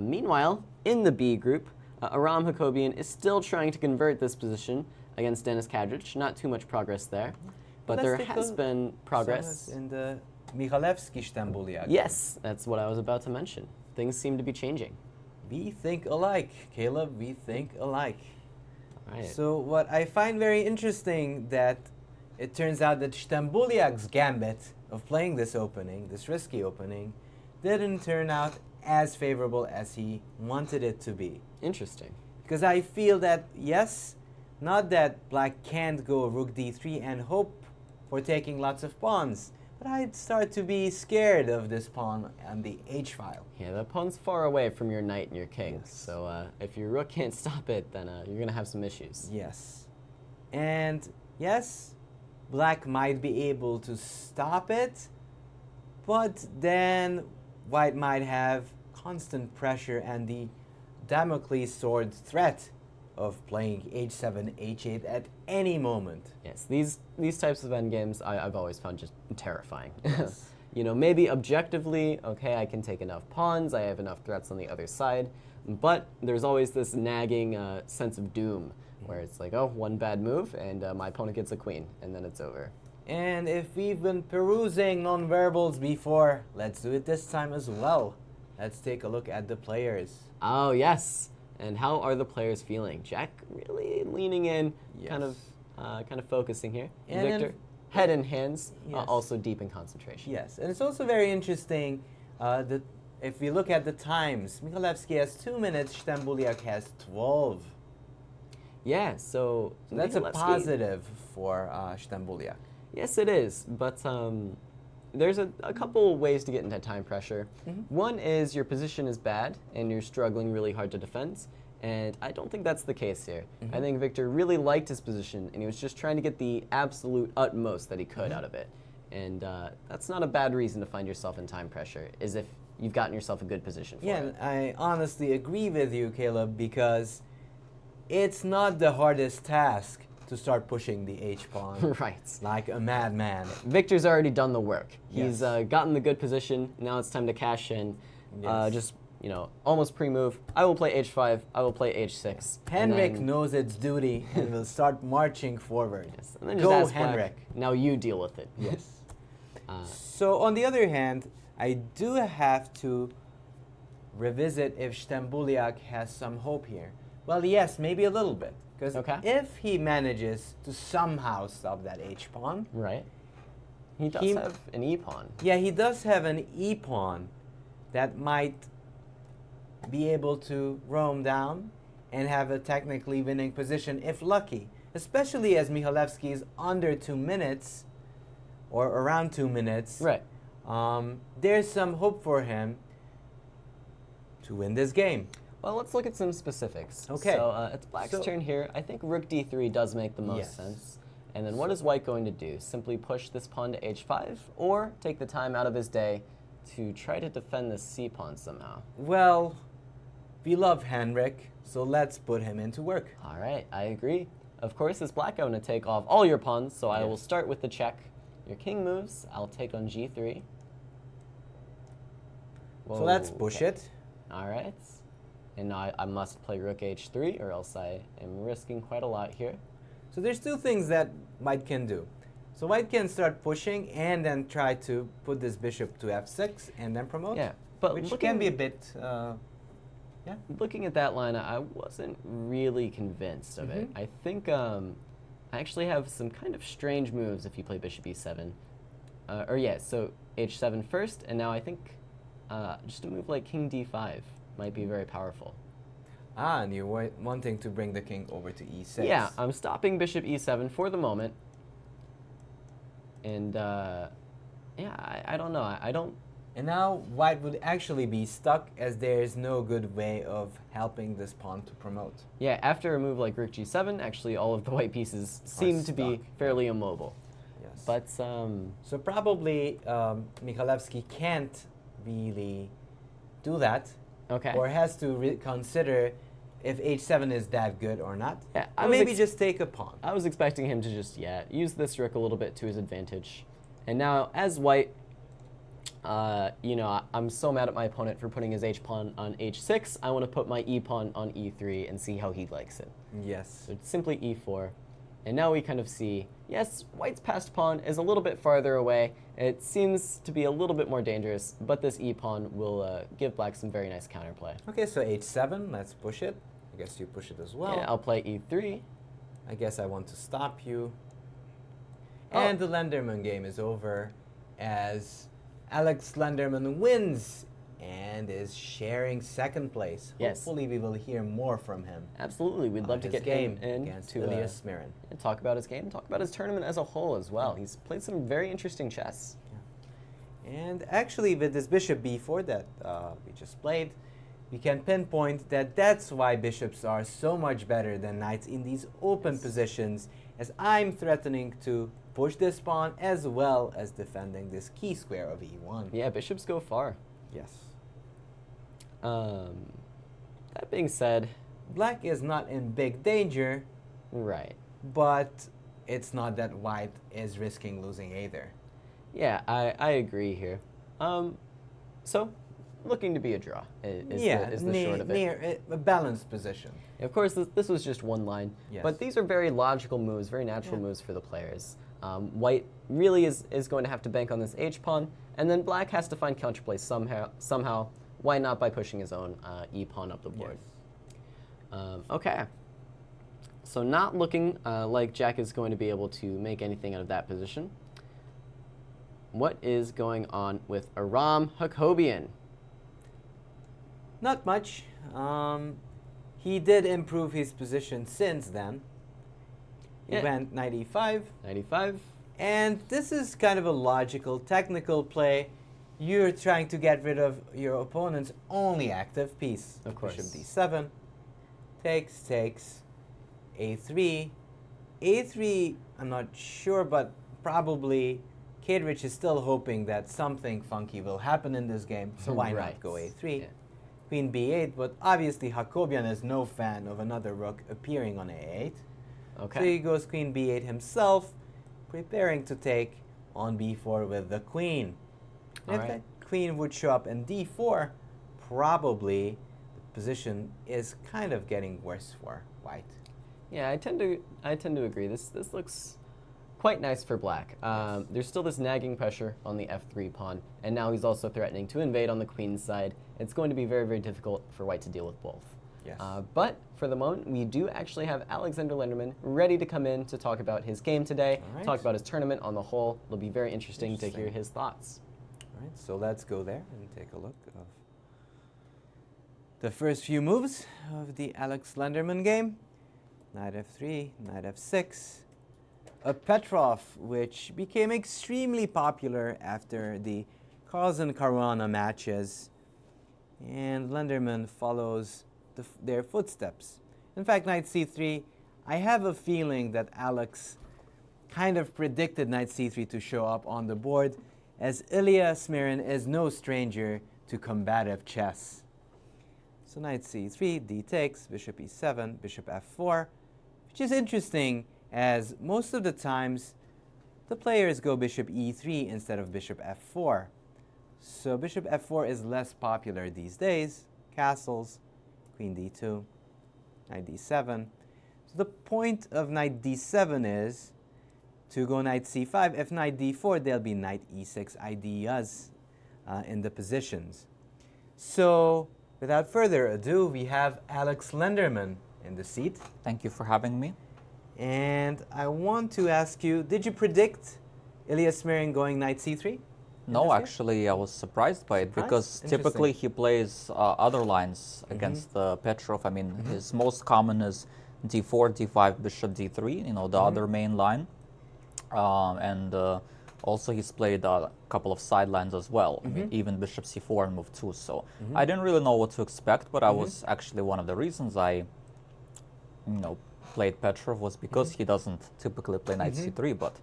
Speaker 2: Meanwhile, in the B group, Aram Hakobian is still trying to convert this position against Dennis Kadrich. Not too much progress there, but there has been progress.
Speaker 3: In the Michalewski-Stambuliak.
Speaker 2: Yes, that's what I was about to mention. Things seem to be changing.
Speaker 3: We think alike, Caleb. We think alike.
Speaker 2: All right.
Speaker 3: So what I find very interesting that it turns out that Stambuliak's gambit of playing this opening, this risky opening, didn't turn out as favorable as he wanted it to be.
Speaker 2: Interesting.
Speaker 3: Because I feel that, yes, not that black can't go rook d3 and hope for taking lots of pawns, but I'd start to be scared of this pawn on the h file.
Speaker 2: Yeah, the pawn's far away from your knight and your king,
Speaker 3: Yes.
Speaker 2: so if your rook can't stop it, then you're going to have some issues.
Speaker 3: Yes. And yes, black might be able to stop it, but then white might have constant pressure and the Damocles sword threat of playing h7, h8 at any moment.
Speaker 2: Yes, these types of endgames I've always found just terrifying.
Speaker 3: Yes.
Speaker 2: You know, maybe objectively, okay, I can take enough pawns, I have enough threats on the other side, but there's always this nagging sense of doom where it's like, oh, one bad move and my opponent gets a queen, and then it's over.
Speaker 3: And if we've been perusing non-verbals before, let's do it this time as well. Let's take a look at the players.
Speaker 2: Oh, yes. And how are the players feeling? Jack really leaning in,
Speaker 3: Yes.
Speaker 2: kind of focusing here.
Speaker 3: And then-
Speaker 2: Victor, head and hands,
Speaker 3: Yes.
Speaker 2: also deep in concentration.
Speaker 3: Yes, and it's also very interesting that if we look at the times, Michalewski has 2 minutes, Stambuliak has 12.
Speaker 2: Yeah, so
Speaker 3: That's a
Speaker 2: Michalewski-
Speaker 3: positive for Stambuliak.
Speaker 2: Yes, it is, but there's a couple ways to get into time pressure. One is your position is bad and you're struggling really hard to defend, and I don't think that's the case here. I think Victor really liked his position and he was just trying to get the absolute utmost that he could out of it. And that's not a bad reason to find yourself in time pressure, is if you've gotten yourself a good position for
Speaker 3: Yeah,
Speaker 2: it.
Speaker 3: and I honestly agree with you, Caleb, because it's not the hardest task to start pushing the h-pawn
Speaker 2: Right.
Speaker 3: like a madman.
Speaker 2: Victor's already done the work. He's
Speaker 3: Yes.
Speaker 2: gotten the good position. Now it's time to cash in.
Speaker 3: Yes.
Speaker 2: Just, you know, almost pre-move. I will play h5. I will play h6. and
Speaker 3: Henrik
Speaker 2: then-
Speaker 3: knows its duty and will start marching forward.
Speaker 2: Yes, and then just
Speaker 3: Go,
Speaker 2: ask Black,
Speaker 3: Henrik.
Speaker 2: now you deal with it.
Speaker 3: Yes.
Speaker 2: Uh,
Speaker 3: So on the other hand, I do have to revisit if Stambuliak has some hope here. Well, yes, maybe a little bit. Because
Speaker 2: Okay.
Speaker 3: if he manages to somehow stop that h-pawn,
Speaker 2: right. He does
Speaker 3: He-
Speaker 2: have an e-pawn.
Speaker 3: yeah, he does have an e-pawn that might be able to roam down and have a technically winning position if lucky. Especially as Michalewski is under 2 minutes, or around 2 minutes.
Speaker 2: Right.
Speaker 3: There's some hope for him to win this game.
Speaker 2: Well, let's look at some specifics.
Speaker 3: Okay.
Speaker 2: So it's Black's
Speaker 3: So-
Speaker 2: turn here. I think Rook d3 does make the most
Speaker 3: Yes.
Speaker 2: sense. And then what is White going to do? Simply push this pawn to h5, or take the time out of his day to try to defend this c-pawn somehow?
Speaker 3: Well, we love Henrik, so let's put him into work.
Speaker 2: All right, I agree. Of course, as Black, I'm going to take off all your pawns, so I will
Speaker 3: Yes.
Speaker 2: start with the check. Your king moves. I'll take on g3.
Speaker 3: So let's push
Speaker 2: Okay.
Speaker 3: it.
Speaker 2: All right. And now I must play rook h3, or else I am risking quite a lot here.
Speaker 3: So there's two things that White can do. So White can start pushing and then try to put this bishop to f6 and then promote.
Speaker 2: Yeah, but
Speaker 3: which
Speaker 2: looking,
Speaker 3: can be a bit,
Speaker 2: looking at that line, I wasn't really convinced of it.
Speaker 3: Mhm.
Speaker 2: I think I actually have some kind of strange moves if you play bishop e7. So h7 first, and now I think just a move like king d5 might be very powerful.
Speaker 3: and you're wanting to bring the king over to e6.
Speaker 2: Yeah, I'm stopping bishop e7 for the moment. And I don't know. I don't.
Speaker 3: And now White would actually be stuck as there's no good way of helping this pawn to promote.
Speaker 2: Yeah, after a move like rook g7, actually all of the white pieces seem to be
Speaker 3: stuck.
Speaker 2: fairly immobile.
Speaker 3: Yes. Yes.
Speaker 2: But
Speaker 3: So probably Michalewski can't really do that,
Speaker 2: okay.
Speaker 3: or has to consider if h7 is that good or not.
Speaker 2: Yeah,
Speaker 3: Or maybe just take a pawn.
Speaker 2: I was expecting him to just use this rook a little bit to his advantage. And now as white, I'm so mad at my opponent for putting his h-pawn on h6. I want to put my e-pawn on e3 and see how he likes it.
Speaker 3: Yes.
Speaker 2: So it's simply e4. And now we kind of see, yes, white's passed pawn is a little bit farther away. It seems to be a little bit more dangerous, but this e-pawn will give black some very nice counterplay.
Speaker 3: Okay, so h7, let's push it. I guess you push it as well.
Speaker 2: Yeah, I'll play e3.
Speaker 3: I guess I want to stop you.
Speaker 2: Oh.
Speaker 3: And the Lenderman game is over as Alex Lenderman wins and is sharing second place.
Speaker 2: Yes.
Speaker 3: Hopefully we will hear more from him.
Speaker 2: Absolutely, we'd love to
Speaker 3: his
Speaker 2: get
Speaker 3: game
Speaker 2: him in
Speaker 3: against
Speaker 2: to
Speaker 3: Elias Smirin.
Speaker 2: talk about his game, talk about his tournament as a whole as well. He's played some very interesting chess.
Speaker 3: And actually with this bishop b4 that we just played, we can pinpoint that that's why bishops are so much better than knights in these open positions, as I'm threatening to push this pawn as well as defending this key square of e1.
Speaker 2: Yeah, bishops go far.
Speaker 3: Yes.
Speaker 2: That being said,
Speaker 3: Black is not in big danger,
Speaker 2: right.
Speaker 3: but it's not that white is risking losing either.
Speaker 2: Yeah, I agree here. So, looking to be a draw is the short of it.
Speaker 3: Near a balanced position.
Speaker 2: Of course, this was just one line,
Speaker 3: Yes.
Speaker 2: but these are very logical moves, very natural moves for the players. White really is going to have to bank on this h-pawn, and then black has to find counterplay somehow. Why not by pushing his own e-pawn up the board? Okay. So not looking like Jack is going to be able to make anything out of that position. What is going on with Aram Hakobian?
Speaker 3: Not much. He did improve his position since then. He went knight e5.
Speaker 2: 95.
Speaker 3: And this is kind of a logical, technical play. You're trying to get rid of your opponent's only active piece.
Speaker 2: Of course.
Speaker 3: Bishop d7. Takes, a3. a3, I'm not sure, but probably Kadrich is still hoping that something funky will happen in this game, so why
Speaker 2: Right.
Speaker 3: not go a3?
Speaker 2: Yeah.
Speaker 3: Queen b8, but obviously Hakobian is no fan of another rook appearing on a8.
Speaker 2: Okay.
Speaker 3: So he goes queen b8 himself, preparing to take on b4 with the queen.
Speaker 2: All
Speaker 3: If
Speaker 2: right.
Speaker 3: that queen would show up in d4, probably the position is kind of getting worse for white.
Speaker 2: Yeah, I tend to agree. This looks quite nice for black. There's still this nagging pressure on the f3 pawn, and now he's also threatening to invade on the queen's side. It's going to be very, very difficult for white to deal with both.
Speaker 3: Yes.
Speaker 2: But for the moment, we do actually have Alexander Lenderman ready to come in to talk about his game today,
Speaker 3: All right.
Speaker 2: talk about his tournament on the whole. It'll be very interesting to hear
Speaker 3: Interesting.
Speaker 2: his thoughts.
Speaker 3: All right, so let's go there and take a look of the first few moves of the Alex Lenderman game. Knight f3, knight f6. A Petrov, which became extremely popular after the Carlsen Caruana matches. And Lenderman follows their footsteps. In fact, knight c3, I have a feeling that Alex kind of predicted knight c3 to show up on the board, as Ilya Smirin is no stranger to combative chess. So knight c3, d takes, bishop e7, bishop f4, which is interesting, as most of the times the players go bishop e3 instead of bishop f4. So bishop f4 is less popular these days. Castles, queen d2, knight d7. So the point of knight d7 is to go knight c5. If knight d4, there'll be knight e6 ideas in the positions. So without further ado, we have Alex Lenderman in the seat.
Speaker 5: Thank you for having me.
Speaker 3: And I want to ask you, did you predict Ilya Smirin going knight c3?
Speaker 5: No, actually, I was surprised by it
Speaker 3: Surprised?
Speaker 5: because typically he plays other lines against Petrov. I mean, his most common is d4, d5, bishop d3, you know, the other main line. And also he's played a couple of side lines as well, I mean, even bishop c4 and move 2. So I didn't really know what to expect, but I was actually one of the reasons I, played Petrov was because he doesn't typically play knight c3, but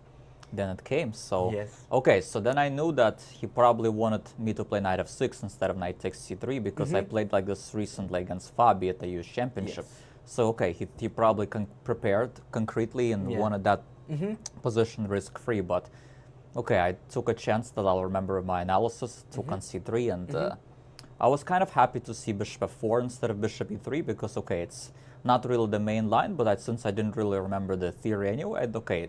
Speaker 5: then it came. So
Speaker 3: Yes.
Speaker 5: okay, so then I knew that he probably wanted me to play knight f6 instead of knight takes c3 because I played like this recently against Fabi at the US Championship.
Speaker 3: Yes.
Speaker 5: So okay, he probably prepared concretely and
Speaker 3: Yeah.
Speaker 5: wanted that position risk-free. But okay, I took a chance that I'll remember my analysis, took on c3, and I was kind of happy to see bishop f4 instead of bishop e3 because okay, it's not really the main line, but since I didn't really remember the theory anyway, okay,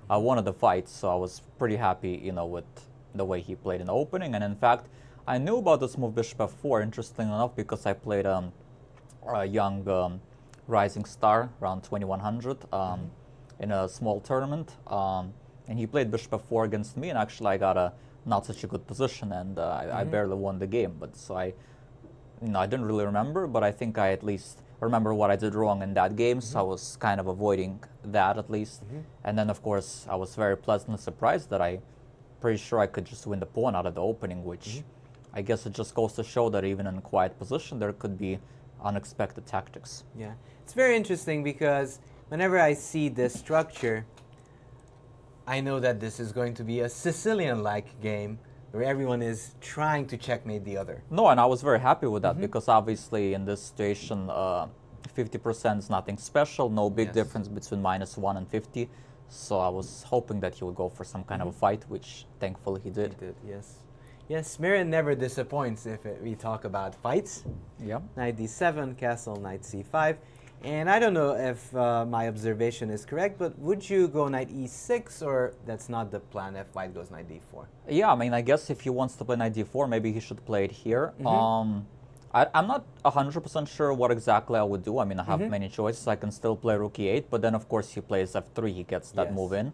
Speaker 5: I wanted the fight, so I was pretty happy, you know, with the way he played in the opening. And in fact, I knew about this move bishop f4, interestingly enough, because I played a young rising star around 2100 in a small tournament, and he played bishop f4 against me, and actually I got a not such a good position, and I barely won the game. But so I didn't really remember, but I think I at least remember what I did wrong in that game, so I was kind of avoiding that at least. And then of course I was very pleasantly surprised that I pretty sure I could just win the pawn out of the opening, which I guess it just goes to show that even in a quiet position there could be unexpected tactics.
Speaker 3: Yeah, it's very interesting because whenever I see this structure, I know that this is going to be a Sicilian-like game where everyone is trying to checkmate the other.
Speaker 5: No, and I was very happy with that because obviously in this situation 50% is nothing special, no big
Speaker 3: Yes.
Speaker 5: difference between -1 and 50. So I was hoping that he would go for some kind of a fight, which thankfully he did.
Speaker 3: He did, yes. Yes, Mirin never disappoints if we talk about fights.
Speaker 5: Yeah.
Speaker 3: Knight d7, castle, knight c5. And I don't know if my observation is correct, but would you go knight e6, or that's not the plan if white goes knight d4?
Speaker 5: Yeah, I mean, I guess if he wants to play knight d4, maybe he should play it here. I'm not 100% sure what exactly I would do. I mean, I have many choices. I can still play rook e8, but then of course he plays f3, he gets that
Speaker 3: Yes.
Speaker 5: move in.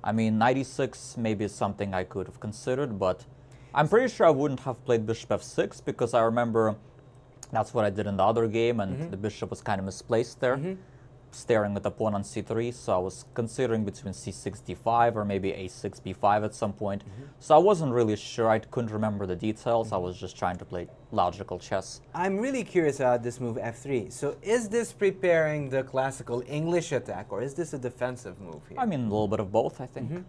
Speaker 5: I mean, knight e6 maybe is something I could have considered, but I'm pretty sure I wouldn't have played bishop f6 because I remember that's what I did in the other game, and the bishop was kind of misplaced there, staring at the pawn on c3, so I was considering between c6, d5, or maybe a6, b5 at some point. So I wasn't really sure, I couldn't remember the details, I was just trying to play logical chess.
Speaker 3: I'm really curious about this move f3. So is this preparing the classical English attack, or is this a defensive move here?
Speaker 5: I mean, a little bit of both, I think.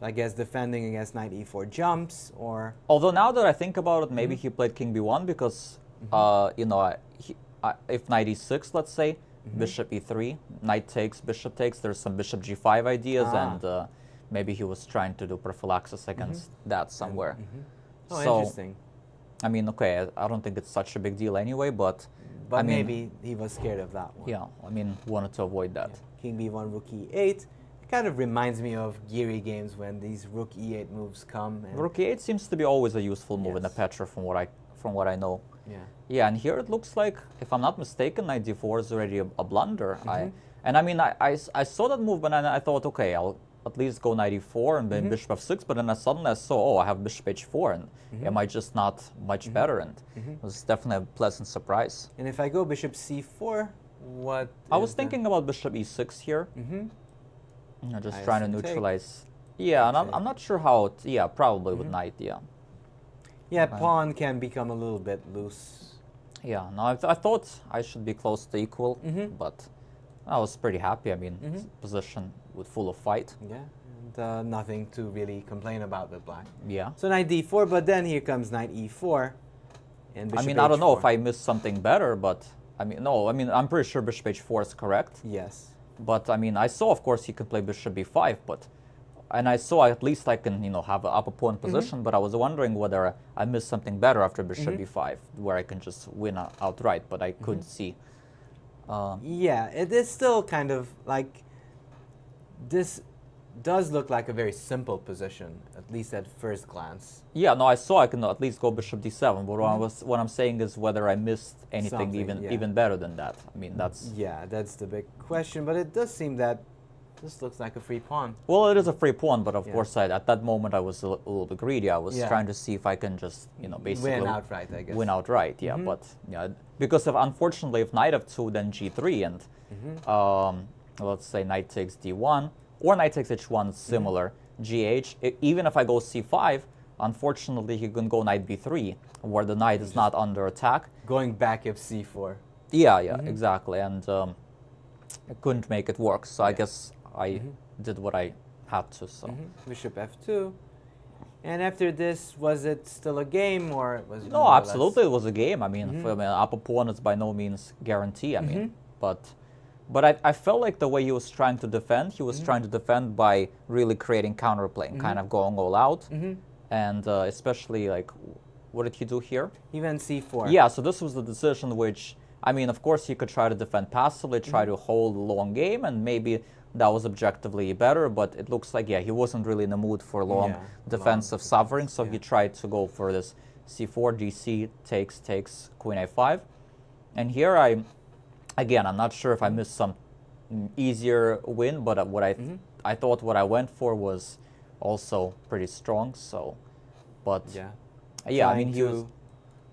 Speaker 3: I guess defending against knight e4 jumps, or...
Speaker 5: Although now that I think about it, maybe he played king b1 because, you know, if knight e6, let's say, bishop e3, knight takes, bishop takes, there's some bishop g5 ideas, and maybe he was trying to do prophylaxis against that somewhere.
Speaker 3: Oh,
Speaker 5: So,
Speaker 3: interesting.
Speaker 5: I mean, okay, I don't think it's such a big deal anyway, but
Speaker 3: But
Speaker 5: I mean,
Speaker 3: maybe he was scared of that one.
Speaker 5: yeah, I mean, wanted to avoid that.
Speaker 3: King b1, rook e8. It kind of reminds me of Geary games when these rook e8 moves come. And
Speaker 5: Rook e8 seems to be always a useful move in the
Speaker 3: Yes.
Speaker 5: Petra from what I know.
Speaker 3: yeah.
Speaker 5: Yeah, and here it looks like, if I'm not mistaken, knight d4 is already a blunder. I mean, I saw that move, and I thought, okay, I'll at least go knight e4 and then bishop f6, but then suddenly I saw, oh, I have bishop h4, and am I just not much better? And it was definitely a pleasant surprise.
Speaker 3: And if I go bishop c4, what?
Speaker 5: I was
Speaker 3: is the-
Speaker 5: thinking about bishop e6 here, you know, just
Speaker 3: I
Speaker 5: trying to
Speaker 3: see. Take.
Speaker 5: neutralize. Yeah, and
Speaker 3: Okay.
Speaker 5: I'm not sure how, yeah, probably with knight, yeah.
Speaker 3: Yeah, pawn can become a little bit loose.
Speaker 5: Yeah, no, I thought I should be close to equal, but I was pretty happy. I mean, position with full of fight.
Speaker 3: Yeah, and nothing to really complain about with black.
Speaker 5: Yeah.
Speaker 3: So knight d4, but then here comes knight e4, and
Speaker 5: I
Speaker 3: bishop
Speaker 5: mean, I don't know
Speaker 3: h4.
Speaker 5: if I missed something better, but I mean, no, I mean, I'm pretty sure bishop h4 is correct.
Speaker 3: Yes.
Speaker 5: But I mean, I saw, of course, he could play bishop b5, but, and I saw at least I can, you know, have an upper pawn position, but I was wondering whether I missed something better after bishop b5, where I can just win outright, but I couldn't see.
Speaker 3: Yeah, it is still kind of like, this does look like a very simple position, at least at first glance.
Speaker 5: Yeah, no, I saw I can at least go bishop d7, but what I'm saying is whether I missed anything
Speaker 3: Something, yeah.
Speaker 5: even better than that. I mean, that's...
Speaker 3: Yeah, that's the big question, but it does seem that this looks like a free pawn.
Speaker 5: Well, it is a free pawn, but of
Speaker 3: Yeah.
Speaker 5: course, at that moment, I was a little bit greedy. I was
Speaker 3: Yeah.
Speaker 5: trying to see if I can just, you know, basically...
Speaker 3: Win outright, I guess.
Speaker 5: Win outright, yeah. But, yeah, because unfortunately, if knight f2, then g3, and let's say knight takes d1, or knight takes h1, similar, gh, even if I go c5, unfortunately, he can go knight b3, where the knight is not under attack.
Speaker 3: Going back if c4.
Speaker 5: Yeah, yeah, exactly, and I couldn't make it work, so I guess I did what I had to. So
Speaker 3: Bishop f2. And after this, was it still a game or was it
Speaker 5: no,
Speaker 3: more or
Speaker 5: absolutely,
Speaker 3: less-
Speaker 5: it was a game. I mean, for, I mean, up pawn is by no means guarantee. I mean, but I felt like the way he was trying to defend, he was trying to defend by really creating counterplay, and kind of going all out, and especially like, what did he do here?
Speaker 3: He went c4.
Speaker 5: Yeah, so this was the decision which, I mean, of course, he could try to defend passively, try to hold a long game, and maybe that was objectively better, but it looks like, yeah, he wasn't really in the mood for long
Speaker 3: Yeah,
Speaker 5: defensive sovereign, so he tried to go for this c4, gc, takes, queen a5. And here again, I'm not sure if I missed some easier win, but what I thought what I went for was also pretty strong, so, but
Speaker 3: Yeah.
Speaker 5: yeah, I
Speaker 3: Trying
Speaker 5: mean, he
Speaker 3: to
Speaker 5: was...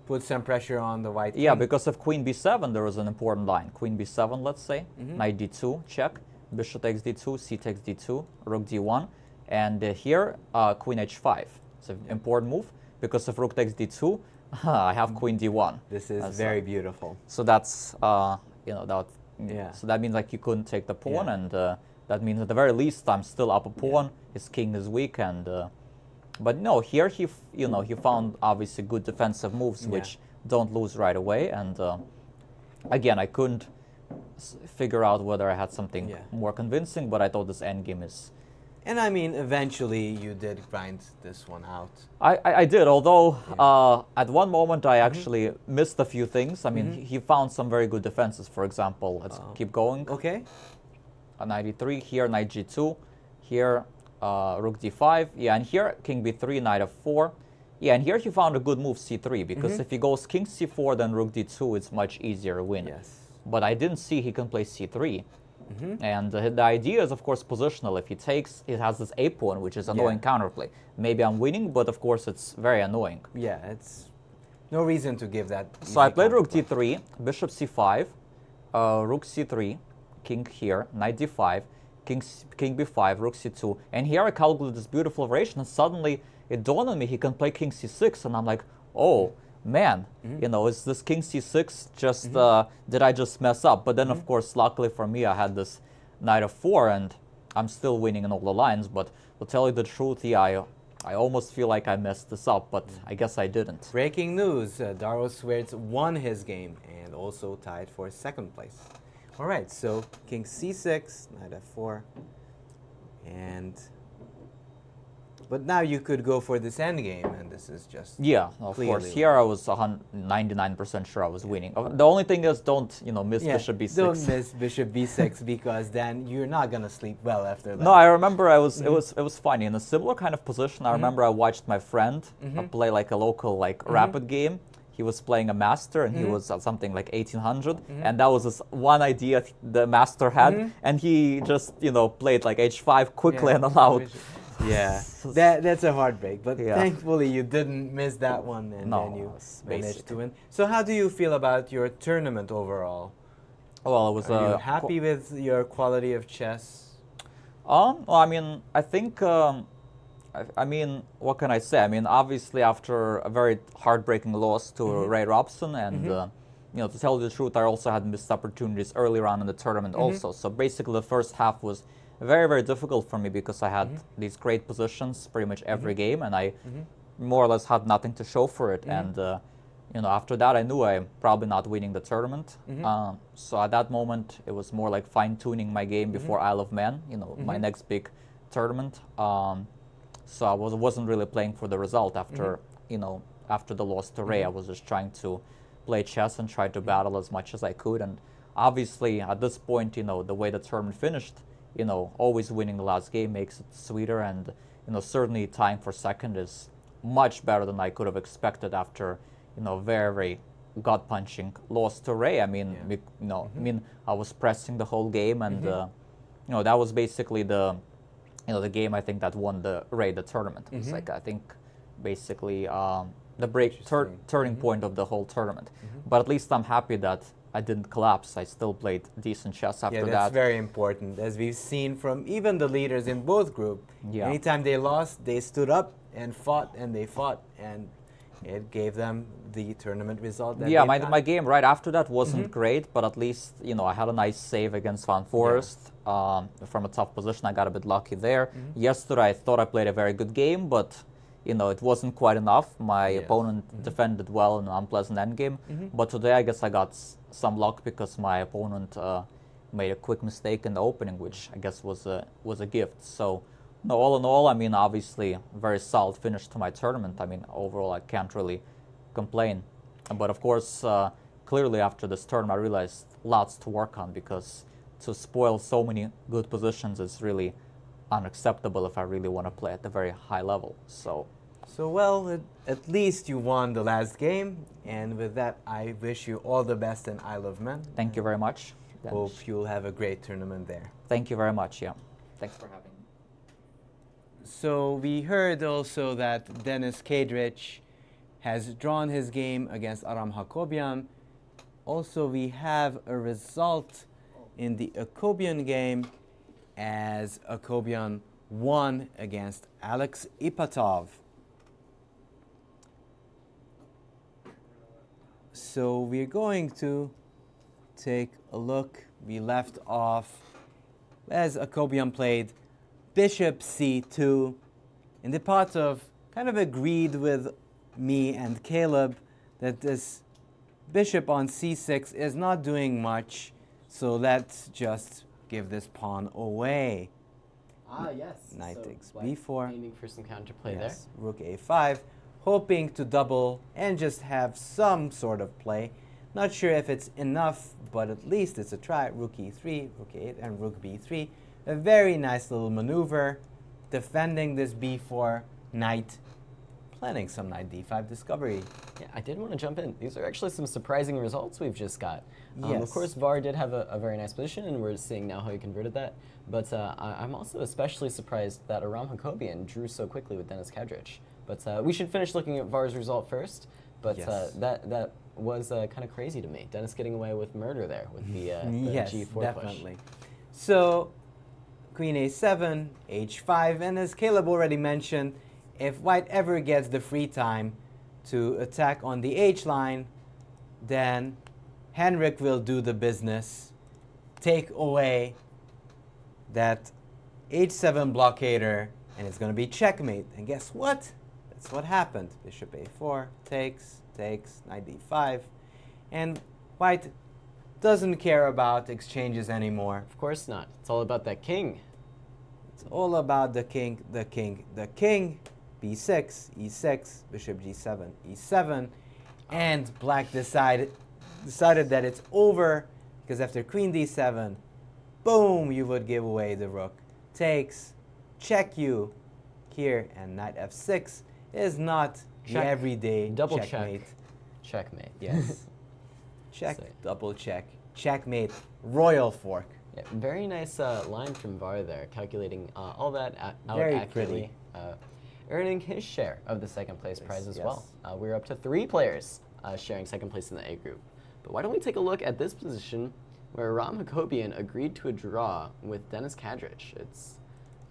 Speaker 3: put some pressure on the white
Speaker 5: Yeah,
Speaker 3: king.
Speaker 5: because of queen b7, there was an important line. Queen b7, let's say, knight d2, check, bishop takes d2, c takes d2, rook d1, and here, queen h5. It's an important move, because if rook takes d2, I have queen d1.
Speaker 3: This is
Speaker 5: That's,
Speaker 3: very beautiful.
Speaker 5: So that's, you know, that.
Speaker 3: Yeah.
Speaker 5: So that means like you couldn't take the pawn,
Speaker 3: Yeah.
Speaker 5: and that means at the very least I'm still up a pawn. His king is weak, and but no, here he, you know, he found obviously good defensive moves which don't lose right away, and again I couldn't figure out whether I had something more convincing, but I thought this endgame is.
Speaker 3: And I mean, eventually you did grind this one out.
Speaker 5: I did, although at one moment I actually missed a few things. I mean, he found some very good defenses. For example, let's keep going.
Speaker 3: Okay.
Speaker 5: Knight e3, here knight g2, here rook d5, yeah, and here king b3, knight f4. Yeah, and here he found a good move c3, because if he goes king c4, then rook d2, it's much easier win.
Speaker 3: Yes.
Speaker 5: But I didn't see he can play c3. And the idea is, of course, positional. If he takes, it has this a pawn, which is annoying counterplay. Maybe I'm winning, but of course it's very annoying.
Speaker 3: Yeah, it's no reason to give that.
Speaker 5: So I
Speaker 3: easy
Speaker 5: played rook
Speaker 3: counterplay.
Speaker 5: d3, bishop c5, rook c3, king here, knight d5, king b5, rook c2, and here I calculated this beautiful variation, and suddenly it dawned on me he can play king c6, and I'm like, oh man, you know, is this king c6 just, did I just mess up? But then, of course, luckily for me, I had this knight f4, and I'm still winning in all the lines, but to tell you the truth, yeah, I almost feel like I messed this up, but I guess I didn't.
Speaker 3: Breaking news, Daros Swerts won his game and also tied for second place. All right, so king c6, knight f4, and... But now you could go for this endgame, and this is just...
Speaker 5: Yeah, of
Speaker 3: clearly
Speaker 5: course. Here I was 99% sure I was winning. The only thing is, don't, you know, miss bishop b6.
Speaker 3: Don't miss bishop b6 because then you're not gonna sleep well after that.
Speaker 5: No, I remember I was it was funny in a similar kind of position. I remember I watched my friend play like a local rapid game. He was playing a master, and he was at something like 1800, and that was this one idea the master had, and he just, you know, played like h5 quickly and allowed.
Speaker 3: Yeah, that's a heartbreak, but
Speaker 5: Yeah.
Speaker 3: thankfully you didn't miss that one, and
Speaker 5: No,
Speaker 3: then you
Speaker 5: it's
Speaker 3: managed
Speaker 5: basic.
Speaker 3: to win. So how do you feel about your tournament overall?
Speaker 5: Well, it was
Speaker 3: Are you happy with your quality of chess?
Speaker 5: well, I mean, I think, I mean, what can I say? I mean, obviously, after a very heartbreaking loss to Ray Robson, and you know, to tell you the truth, I also had missed opportunities earlier on in the tournament also. So basically, the first half was very, very difficult for me because I had these great positions pretty much every game, and I more or less had nothing to show for it. And you know, after that, I knew I'm probably not winning the tournament. So at that moment, it was more like fine-tuning my game before Isle of Man, you know, my next big tournament. So I wasn't really playing for the result after, you know, after the loss to Ray. I was just trying to play chess and try to battle as much as I could. And obviously, at this point, you know, the way the tournament finished, you know, always winning the last game makes it sweeter. And, you know, certainly tying for second is much better than I could have expected after, you know, very, very gut-punching loss to Ray. I mean, you know, I mean, I was pressing the whole game, and, you know, that was basically the, you know, the game I think that won the Ray the tournament. It was like, I think, basically the turning point of the whole tournament. But at least I'm happy that I didn't collapse. I still played decent chess after
Speaker 3: Yeah,
Speaker 5: that.
Speaker 3: that's very important. As we've seen from even the leaders in both groups, anytime they lost, they stood up and fought, and they fought. And It gave them the tournament result. That
Speaker 5: Yeah,
Speaker 3: they've
Speaker 5: my,
Speaker 3: got.
Speaker 5: my game right after that wasn't great, but at least, I had a nice save against Van Forest from a tough position. I got a bit lucky there. Yesterday, I thought I played a very good game, but, it wasn't quite enough. My opponent defended well in an unpleasant endgame. But today, I guess I got some luck because my opponent made a quick mistake in the opening, which I guess was a gift. So, no, all in all, I mean, obviously, a very solid finish to my tournament. I mean, overall, I can't really complain. But of course, clearly after this tournament, I realized lots to work on because to spoil so many good positions is really unacceptable if I really want to play at the very high level. So,
Speaker 3: Well, at least you won the last game, and with that, I wish you all the best in Isle of Man.
Speaker 5: thank you very much.
Speaker 3: Hope you'll have a great tournament there.
Speaker 5: Thank you very much. Yeah. Thanks for having me.
Speaker 3: So we heard also that Dennis Kadrich has drawn his game against Aram Hakobian. Also, we have a result in the Akobian game as Akobian won against Alex Ipatov. So we're going to take a look. We left off as Akobian played Bishop c2, and Ipatov kind of agreed with me and Caleb that this bishop on c6 is not doing much, so let's just give this pawn away.
Speaker 2: Yes.
Speaker 3: Knight
Speaker 2: so
Speaker 3: takes
Speaker 2: Black
Speaker 3: b4.
Speaker 2: aiming for some counterplay
Speaker 3: Yes, rook a5, hoping to double and just have some sort of play. Not sure if it's enough, but at least it's a try. Rook e3, rook a8, and rook b3. A very nice little maneuver, defending this b4 knight, planning some knight d5 discovery.
Speaker 2: Yeah, I did want to jump in. These are actually some surprising results we've just got.
Speaker 3: Yes.
Speaker 2: Of course, VAR did have a very nice position, and we're seeing now how he converted that. But I'm also especially surprised that Aram Hakobian drew so quickly with Dennis Kadrich. But we should finish looking at VAR's result first. But
Speaker 3: Yes.
Speaker 2: that was kind of crazy to me. Dennis getting away with murder there with the
Speaker 3: Yes,
Speaker 2: G4
Speaker 3: definitely. So, Queen a7, h5, and as Caleb already mentioned, if white ever gets the free time to attack on the h-line, then Henrik will do the business, take away that h7 blockader, and it's going to be checkmate. And guess what? That's what happened. Bishop a4, takes, knight d5, and white doesn't care about exchanges anymore.
Speaker 2: Of course not. It's all about that king.
Speaker 3: It's all about the king, the king, the king. b6, e6, bishop g7, e7, and black decided that it's over because after queen d7, boom, you would give away the rook. Takes, check you here, and knight f6 is not the
Speaker 2: Check.
Speaker 3: everyday
Speaker 2: Double
Speaker 3: checkmate.
Speaker 2: check. Checkmate.
Speaker 3: Yes. Check,
Speaker 2: So-
Speaker 3: double check, checkmate, royal fork.
Speaker 2: Yeah, very nice line from VAR there, calculating all that out
Speaker 3: Very
Speaker 2: accurately, earning his share of the second place prize as
Speaker 3: yes.
Speaker 2: well. We're up to 3 players sharing second place in the A group. But why don't we take a look at this position where Aram Hakobian agreed to a draw with Dennis Kadrich. It's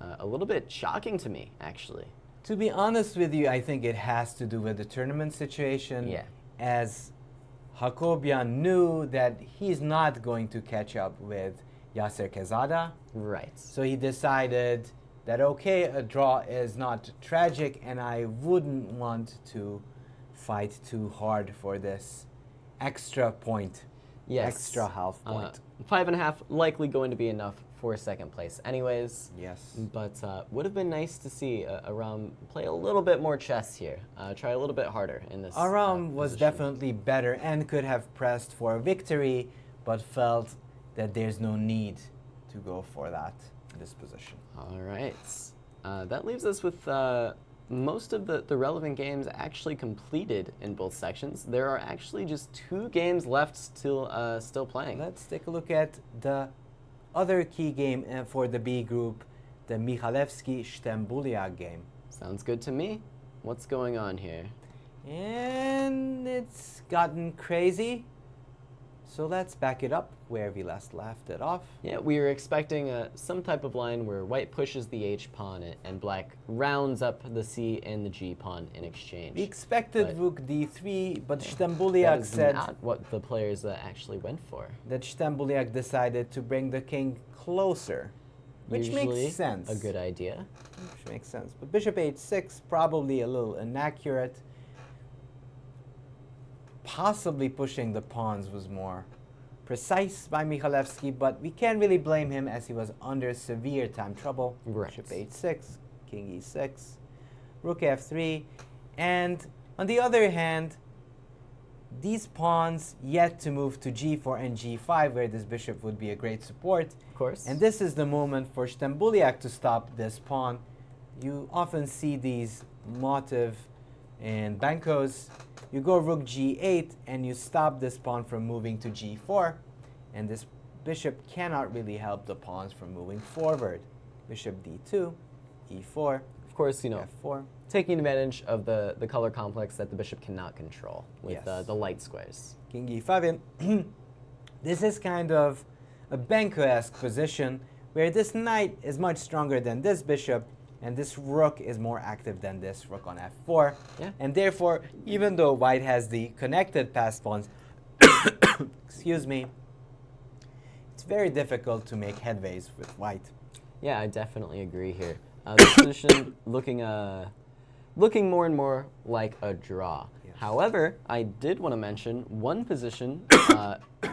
Speaker 2: a little bit shocking to me, actually.
Speaker 3: To be honest with you, I think it has to do with the tournament situation.
Speaker 2: Yeah.
Speaker 3: As Hakobian knew that he's not going to catch up with Yasser Kezada.
Speaker 2: Right.
Speaker 3: So he decided that, okay, a draw is not tragic, and I wouldn't want to fight too hard for this extra point,
Speaker 2: Yes.
Speaker 3: extra half point.
Speaker 2: 5.5 likely going to be enough for second place anyways.
Speaker 3: Yes.
Speaker 2: But would have been nice to see Aram play a little bit more chess here. Try a little bit harder in this
Speaker 3: Aram was
Speaker 2: position.
Speaker 3: definitely better and could have pressed for a victory, but felt that there's no need to go for that in this position.
Speaker 2: All right. That leaves us with most of the relevant games actually completed in both sections. There are actually just 2 games left still playing.
Speaker 3: Let's take a look at the other key game for the B group, the Michalewski-Stembulia game.
Speaker 2: Sounds good to me. What's going on here?
Speaker 3: And it's gotten crazy. So let's back it up where we last left it off.
Speaker 2: Yeah, we were expecting some type of line where white pushes the H pawn and black rounds up the C and the G pawn in exchange.
Speaker 3: We expected
Speaker 2: But-
Speaker 3: rook d3, but
Speaker 2: That
Speaker 3: Stambuliak
Speaker 2: is
Speaker 3: said
Speaker 2: not what the players actually went for.
Speaker 3: that Stambuliak decided to bring the king closer, which
Speaker 2: Usually
Speaker 3: makes sense.
Speaker 2: a good idea.
Speaker 3: Which makes sense. But bishop h6, probably a little inaccurate. Possibly pushing the pawns was more precise by Michalewski, but we can't really blame him as he was under severe time trouble.
Speaker 2: Right.
Speaker 3: Bishop h6, king e6, rook f3, and on the other hand, these pawns yet to move to g4 and g5, where this bishop would be a great support.
Speaker 2: Of course.
Speaker 3: And this is the moment for Stambuliak to stop this pawn. You often see these motive in bankos. You go rook g8 and you stop this pawn from moving to g4. And this bishop cannot really help the pawns from moving forward. Bishop d2, e4,
Speaker 2: of course, you know,
Speaker 3: f4.
Speaker 2: taking advantage of the color complex that the bishop cannot control with
Speaker 3: Yes.
Speaker 2: the light squares.
Speaker 3: King e5. And this is kind of a Benko-esque position where this knight is much stronger than this bishop, and this rook is more active than this rook on f4.
Speaker 2: Yeah.
Speaker 3: And therefore, even though white has the connected passed pawns, excuse me, it's very difficult to make headways with white.
Speaker 2: Yeah, I definitely agree here. This position looking more and more like a draw.
Speaker 3: Yes.
Speaker 2: However, I did want to mention one position,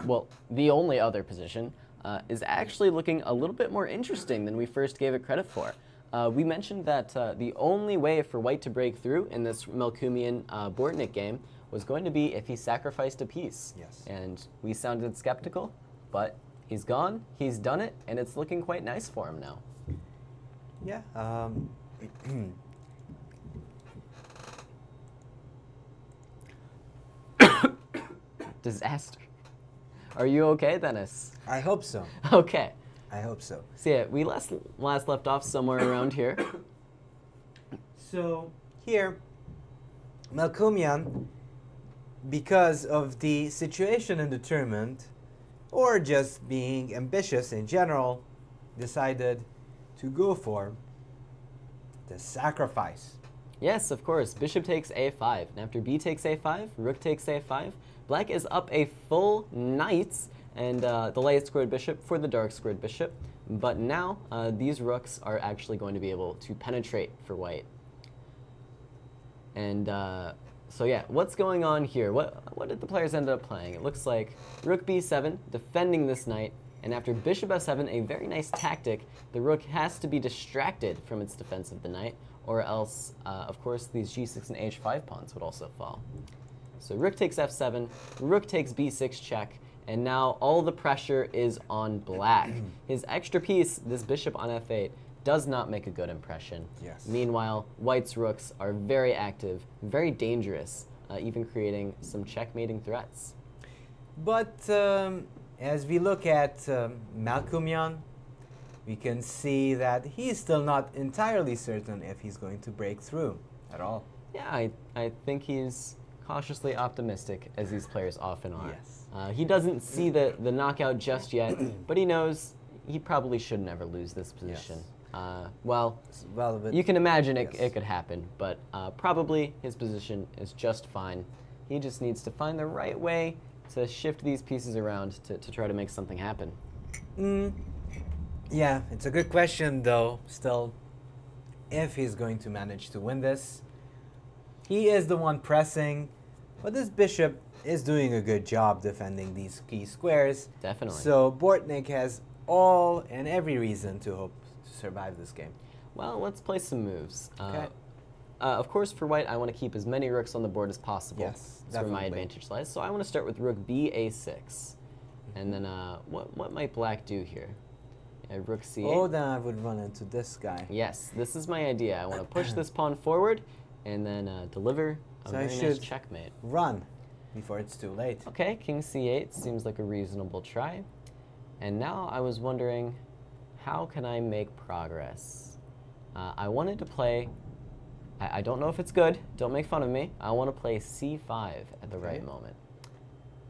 Speaker 2: well, the only other position, is actually looking a little bit more interesting than we first gave it credit for. We mentioned that the only way for white to break through in this Melkumian Bortnik game was going to be if he sacrificed a piece.
Speaker 3: Yes.
Speaker 2: And we sounded skeptical, but he's gone, he's done it, and it's looking quite nice for him now.
Speaker 3: Yeah.
Speaker 2: Disaster. Are you okay, Dennis?
Speaker 3: I hope so.
Speaker 2: Okay.
Speaker 3: I hope so.
Speaker 2: So yeah, we last left off somewhere around here.
Speaker 3: So here, Melkumian, because of the situation in the tournament, or just being ambitious in general, decided to go for the sacrifice.
Speaker 2: Yes, of course. Bishop takes a5. And after b takes a5, rook takes a5. Black is up a full knight, and the light squared bishop for the dark squared bishop. But now these rooks are actually going to be able to penetrate for white. And so yeah, what's going on here? What did the players end up playing? It looks like rook b7, defending this knight. And after bishop f7, a very nice tactic, the rook has to be distracted from its defense of the knight, or else, of course, these g6 and h5 pawns would also fall. So rook takes f7, rook takes b6 check, and now all the pressure is on black. His extra piece, this bishop on f8, does not make a good impression.
Speaker 3: Yes.
Speaker 2: Meanwhile, white's rooks are very active, very dangerous, even creating some checkmating threats.
Speaker 3: But as we look at Melkumian, we can see that he's still not entirely certain if he's going to break through at all.
Speaker 2: Yeah, I think he's cautiously optimistic, as these players often are.
Speaker 3: Yes.
Speaker 2: He doesn't see the knockout just yet, but he knows he probably should never lose this position. Well,
Speaker 3: But
Speaker 2: you can imagine it,
Speaker 3: yes.
Speaker 2: it could happen, but probably his position is just fine. He just needs to find the right way to shift these pieces around to try to make something happen.
Speaker 3: Yeah, it's a good question, though, still, if he's going to manage to win this. He is the one pressing, but this bishop is doing a good job defending these key squares.
Speaker 2: Definitely.
Speaker 3: So Bortnik has all and every reason to hope to survive this game.
Speaker 2: Well, let's play some moves.
Speaker 3: Okay.
Speaker 2: Of course, for white, I want to keep as many rooks on the board as possible.
Speaker 3: Yes,
Speaker 2: That's where my
Speaker 3: definitely.
Speaker 2: advantage lies. So I want to start with rook ba6. And then what might black do here? Rook c8.
Speaker 3: Oh, then I would run into this guy.
Speaker 2: Yes, this is my idea. I want to push this pawn forward and then deliver a
Speaker 3: So I
Speaker 2: very nice
Speaker 3: should-
Speaker 2: checkmate.
Speaker 3: Run before it's too late.
Speaker 2: Okay, king c8 seems like a reasonable try. And now I was wondering, how can I make progress? I wanted to play, I don't know if it's good, don't make fun of me. I want to play c5 at the right moment.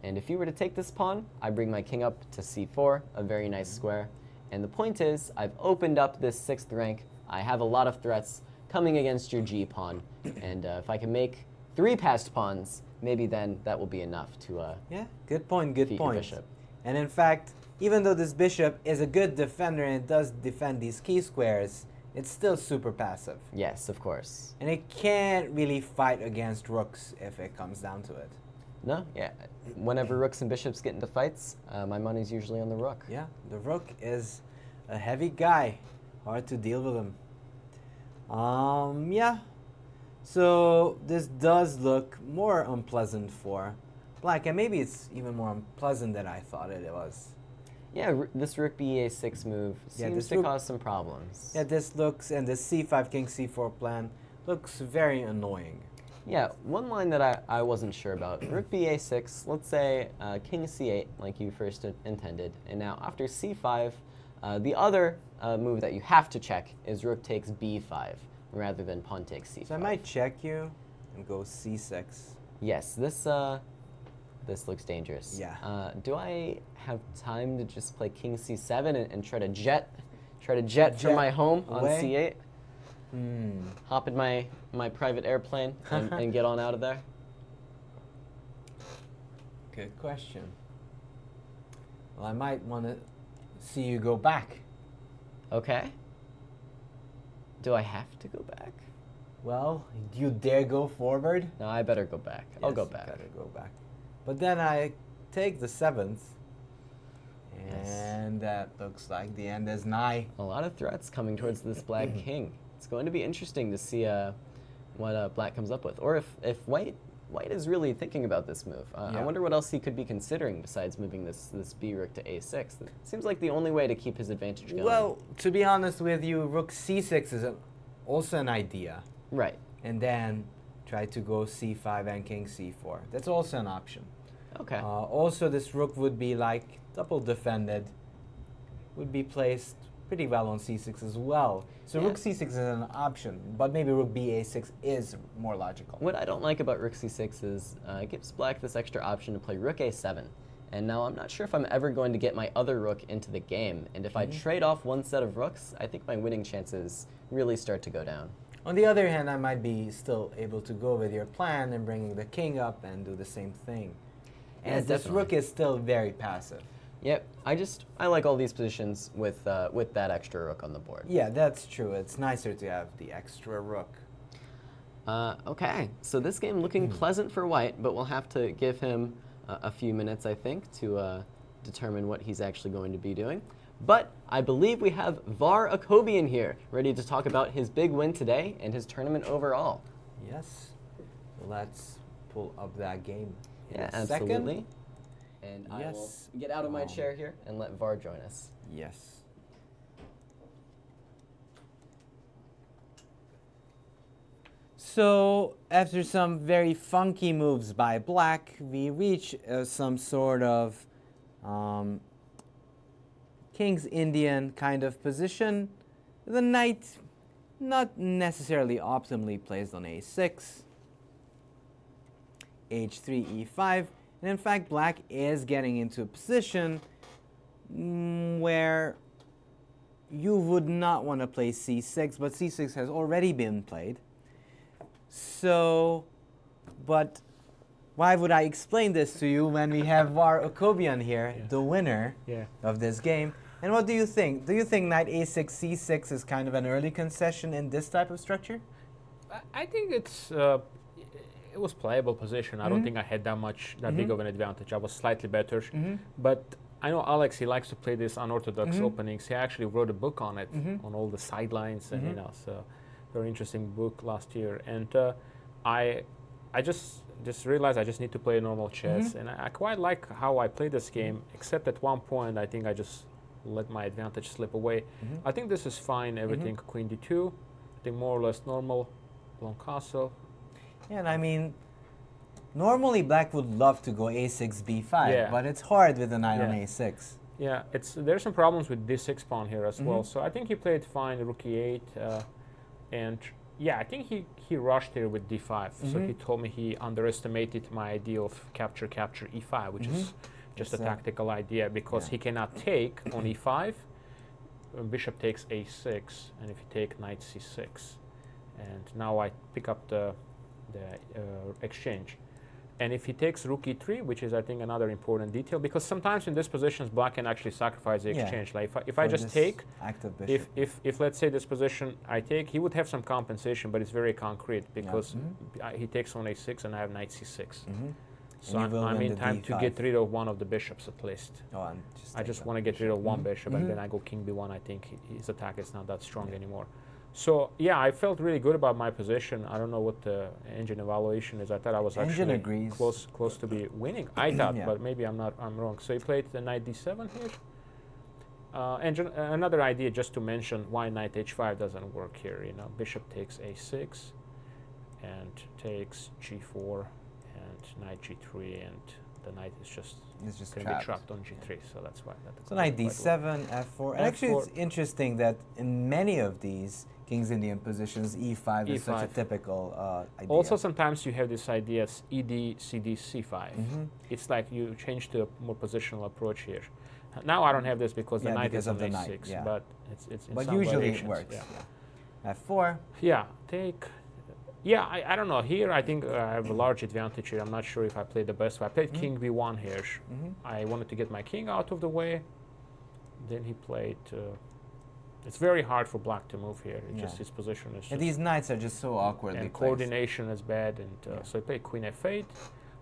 Speaker 2: And if you were to take this pawn, I bring my king up to c4, a very nice square. And the point is, I've opened up this 6th rank. I have a lot of threats coming against your g pawn. And if I can make 3 passed pawns, maybe then that will be enough to
Speaker 3: Yeah, good point, good
Speaker 2: defeat your
Speaker 3: point.
Speaker 2: bishop.
Speaker 3: And in fact, even though this bishop is a good defender and it does defend these key squares, it's still super passive.
Speaker 2: Yes, of course.
Speaker 3: And it can't really fight against rooks if it comes down to it.
Speaker 2: No, yeah. Whenever rooks and bishops get into fights, my money's usually on the rook.
Speaker 3: Yeah, the rook is a heavy guy. Hard to deal with him. Yeah. So this does look more unpleasant for black, and maybe it's even more unpleasant than I thought it was.
Speaker 2: Yeah, this rook ba6 move
Speaker 3: Yeah,
Speaker 2: seems
Speaker 3: this
Speaker 2: to
Speaker 3: rook-
Speaker 2: cause some problems.
Speaker 3: Yeah, this looks, and the c5 king c4 plan looks very annoying.
Speaker 2: Yeah, one line that I wasn't sure about. Rook ba6, let's say king c8, like you first intended. And now after c5, the other move that you have to check is rook takes b5, rather than pawn takes c5.
Speaker 3: So I might check you and go c6.
Speaker 2: Yes, this looks dangerous.
Speaker 3: Yeah.
Speaker 2: Do I have time to just play king c7 and try to jet from my home on
Speaker 3: away?
Speaker 2: c8?
Speaker 3: Hmm.
Speaker 2: Hop in my private airplane and get on out of there?
Speaker 3: Good question. Well, I might want to see you go back.
Speaker 2: Okay. Do I have to go back?
Speaker 3: Well, do you dare go forward?
Speaker 2: No, I better go back. I'll
Speaker 3: Yes,
Speaker 2: go
Speaker 3: you
Speaker 2: back.
Speaker 3: Better go back. But then I take the 7th,
Speaker 2: Yes.
Speaker 3: and that looks like the end is nigh.
Speaker 2: A lot of threats coming towards this black king. It's going to be interesting to see what black comes up with, or if white is really thinking about this move. I
Speaker 3: Yeah.
Speaker 2: wonder what else he could be considering besides moving this b rook to a6. It seems like the only way to keep his advantage going.
Speaker 3: Well, to be honest with you, rook c6 is also an idea.
Speaker 2: right.
Speaker 3: And then try to go c5 and king c4. That's also an option.
Speaker 2: Okay.
Speaker 3: Also, this rook would be like double defended, would be placed pretty well on c6 as well. So
Speaker 2: Yeah.
Speaker 3: rook c6 is an option, but maybe rook ba6 is more logical.
Speaker 2: What I don't like about rook c6 is it gives black this extra option to play rook a7. And now I'm not sure if I'm ever going to get my other rook into the game. And if I trade off one set of rooks, I think my winning chances really start to go down.
Speaker 3: On the other hand, I might be still able to go with your plan and bringing the king up and do the same thing.
Speaker 2: Yeah,
Speaker 3: As this
Speaker 2: definitely.
Speaker 3: rook is still very passive.
Speaker 2: Yep, I like all these positions with that extra rook on the board.
Speaker 3: Yeah, that's true. It's nicer to have the extra rook.
Speaker 2: Okay, so this game looking pleasant for white, but we'll have to give him a few minutes, I think, to determine what he's actually going to be doing. But I believe we have Var Akobian here, ready to talk about his big win today and his tournament overall.
Speaker 3: Yes. Let's pull up that game. In
Speaker 2: Yeah,
Speaker 3: a second.
Speaker 2: absolutely. And I will
Speaker 3: Yes.
Speaker 2: get out of my chair here and let Var join us.
Speaker 3: Yes. So, after some very funky moves by black, we reach some sort of King's Indian kind of position. The knight not necessarily optimally placed on a6, h3, e5, and in fact black is getting into a position where you would not want to play c6, but c6 has already been played. So, but why would I explain this to you when we have Var Akobian here, the winner of this game? And what do you think? Do you think knight a6, c6 is kind of an early concession in this type of structure?
Speaker 6: I think it was playable position. I don't think I had that big of an advantage. I was slightly better, but I know Alex. He likes to play these unorthodox openings. He actually wrote a book on it, on all the sidelines, and so very interesting book last year. And I just realized I just need to play normal chess, and I quite like how I play this game. Except at one point, I think I just let my advantage slip away. I think this is fine. Everything queen d2. I think more or less normal. Long castle.
Speaker 3: Yeah, and I mean, normally black would love to go a6, b5,
Speaker 6: Yeah.
Speaker 3: but it's hard with the knight on
Speaker 6: Yeah.
Speaker 3: a6.
Speaker 6: Yeah, there's some problems with d6 pawn here as well. So I think he played fine, rook e8, and Yeah, I think he rushed here with d5. So he told me he underestimated my idea of capture e5, which is just a tactical idea because he cannot take on e5. Bishop takes a6, and if you take knight c6, and now I pick up the exchange. And if he takes rook e3, which is I think another important detail, because sometimes in these positions black can actually sacrifice the exchange. Like if I just take,
Speaker 3: active bishop.
Speaker 6: if let's say this position I take, he would have some compensation, but it's very concrete because he takes on a6 and I have knight c6. So I'm in time to get rid of one of the bishops at least.
Speaker 3: Oh,
Speaker 6: I just want to get rid of one bishop, and then I go king b1. I think his attack is not that strong anymore. So yeah, I felt really good about my position. I don't know what the engine evaluation is. I thought I was actually close to be winning. I thought, but maybe I'm wrong. So he played the knight d7 here. And another idea, just to mention why knight h5 doesn't work here. You know, bishop takes a6, and takes g4, and knight g3, and the knight is just going to be trapped on g3. So that's why.
Speaker 3: So knight d7, f4. And actually, it's interesting that in many of these King's Indian positions, e5 is such a typical idea.
Speaker 6: Also, sometimes you have this idea as ed, cd, c5. It's like you change to a more positional approach here. Now I don't have this because the knight is on a6, but it's in
Speaker 3: but
Speaker 6: some
Speaker 3: usually
Speaker 6: variations,
Speaker 3: it works. F4.
Speaker 6: Yeah, take. Yeah, I don't know. Here I think I have a large advantage here. I'm not sure if I played the best. I played king b1 here. I wanted to get my king out of the way. Then he played. It's very hard for black to move here. Just his position is.
Speaker 3: And these knights are just so awkwardly
Speaker 6: and
Speaker 3: placed.
Speaker 6: Coordination is bad, and so he played queen f8.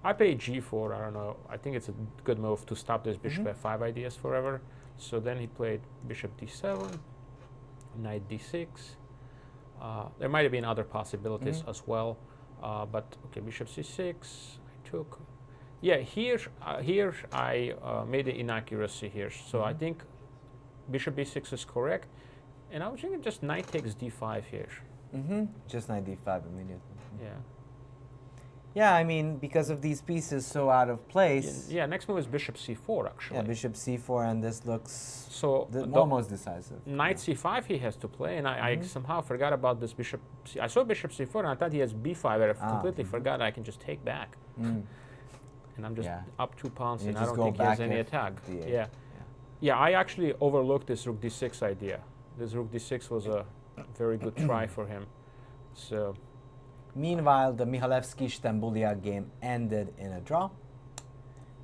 Speaker 6: I played g4. I don't know. I think it's a good move to stop this bishop f5 ideas forever. So then he played bishop d7, knight d6. There might have been other possibilities as well, but okay, bishop c6. I took. Yeah, here I made an inaccuracy here. So I think bishop b6 is correct, and I was thinking just knight takes d5 here.
Speaker 3: Just knight d5 immediately.
Speaker 6: Yeah.
Speaker 3: Yeah, I mean, because of these pieces so out of place.
Speaker 6: Yeah, next move is bishop c4, actually.
Speaker 3: Yeah, bishop c4, and this looks
Speaker 6: almost
Speaker 3: decisive.
Speaker 6: Knight c5 he has to play, and I somehow forgot about this bishop. I saw bishop c4, and I thought he has b5, but I completely forgot I can just take back. And I'm just up 2 pawns, and I don't think he has any attack. Yeah, I actually overlooked this rook d6 idea. This rook d6 was a very good try for him. So.
Speaker 3: Meanwhile, the Mihalevsky-Stambulia game ended in a draw.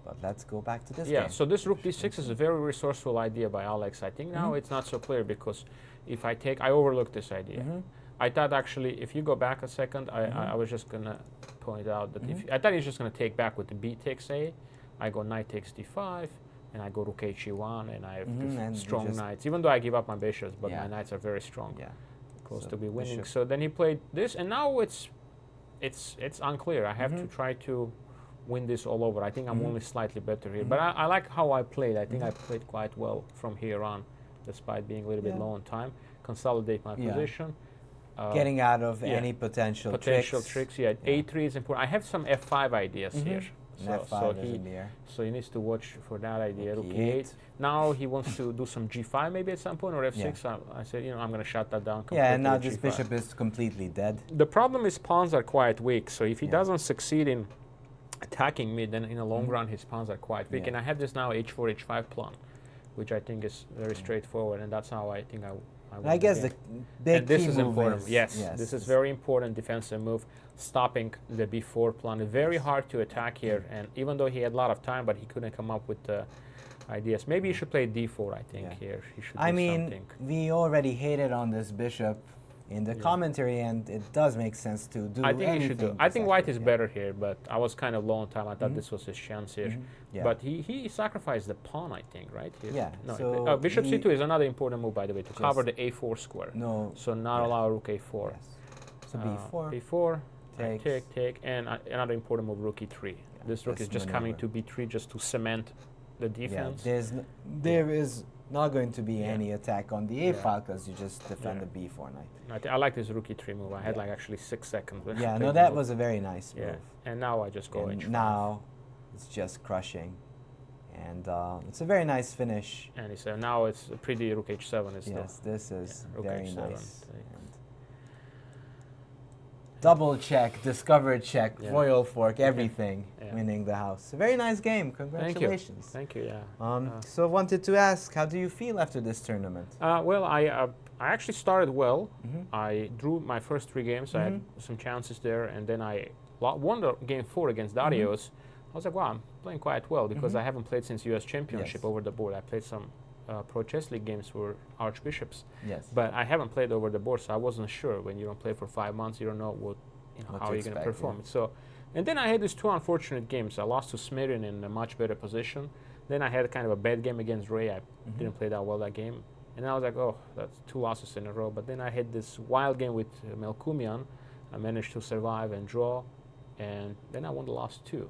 Speaker 3: But let's go back to this game.
Speaker 6: Yeah, so this rook d6 is a very resourceful idea by Alex. I think now it's not so clear because if I overlooked this idea. I thought actually, if you go back a second, I was just going to point out that I thought he's just going to take back with the b takes a. I go knight takes d5, and I go rook h1, and I have strong knights. Even though I give up my bishops, but my knights are very strong. Close to be winning. So then he played this, and now it's unclear. I have to try to win this all over. I think I'm only slightly better here. But I like how I played. I think I played quite well from here on, despite being a little bit low on time. Consolidate my position.
Speaker 3: Getting out of any potential tricks.
Speaker 6: Yeah, a3 is important. I have some f5 ideas here. So he needs to watch for that idea. Rook e8. Now he wants to do some g5 maybe at some point, or f6. I said, I'm going to shut that down completely.
Speaker 3: Yeah, and now this bishop is completely dead.
Speaker 6: The problem is pawns are quite weak. So if he doesn't succeed in attacking me, then in the long run his pawns are quite weak. And I have this now h4, h5 plan, which I think is very straightforward, and that's how I think I
Speaker 3: I guess the big
Speaker 6: and this
Speaker 3: key
Speaker 6: is
Speaker 3: move
Speaker 6: important. Yes, this is very important defensive move, stopping the b4 pawn. Very hard to attack here, and even though he had a lot of time, but he couldn't come up with the ideas. Maybe he should play d4. I think here he should.
Speaker 3: I
Speaker 6: do
Speaker 3: mean,
Speaker 6: something.
Speaker 3: we already hated on this bishop in the commentary, and it does make sense to do.
Speaker 6: I think he should do. I think white is better here, but I was kind of low on time. I thought this was his chance here. But he sacrificed the pawn, I think, right? Here.
Speaker 3: Yeah.
Speaker 6: No,
Speaker 3: so
Speaker 6: bishop c2 is another important move, by the way, to cover the a4 square.
Speaker 3: No.
Speaker 6: So not allow rook a4.
Speaker 3: Yes. So b4.
Speaker 6: b4, take, and another important move, rook e3. This rook is just coming to b3 just to cement the defense.
Speaker 3: Yeah, there is not going to be any attack on the a file because you just defend the b4 knight.
Speaker 6: I like this rook e3 move. I had like actually 6 seconds.
Speaker 3: Yeah, no, that was a very nice move.
Speaker 6: And now I just go h5.
Speaker 3: Now it's just crushing. And it's a very nice finish.
Speaker 6: And now it's a pretty rook h7.
Speaker 3: Yes, this is very nice. double check, discover check,
Speaker 6: Yeah.
Speaker 3: royal fork, everything,
Speaker 6: Yeah.
Speaker 3: winning the house. A very nice game. Congratulations.
Speaker 6: Thank you. Yeah.
Speaker 3: So I wanted to ask, how do you feel after this tournament?
Speaker 6: Well, I actually started well.
Speaker 3: Mm-hmm.
Speaker 6: I drew my first 3 games. I had some chances there, and then I won the game 4 against Darius. I was like, wow, I'm playing quite well because I haven't played since U.S. Championship
Speaker 3: Yes.
Speaker 6: over the board. I played some Pro Chess League games for Archbishops,
Speaker 3: Yes.
Speaker 6: but I haven't played over the board, so I wasn't sure. When you don't play for 5 months, you don't know
Speaker 3: What
Speaker 6: how
Speaker 3: to
Speaker 6: you're going to
Speaker 3: expect,
Speaker 6: perform.
Speaker 3: yeah.
Speaker 6: So, and then I had these 2 unfortunate games. I lost to Smirin in a much better position. Then I had kind of a bad game against Ray. I didn't play that well that game. And then I was like, oh, that's 2 losses in a row. But then I had this wild game with Melkumian. I managed to survive and draw. And then I won the last 2.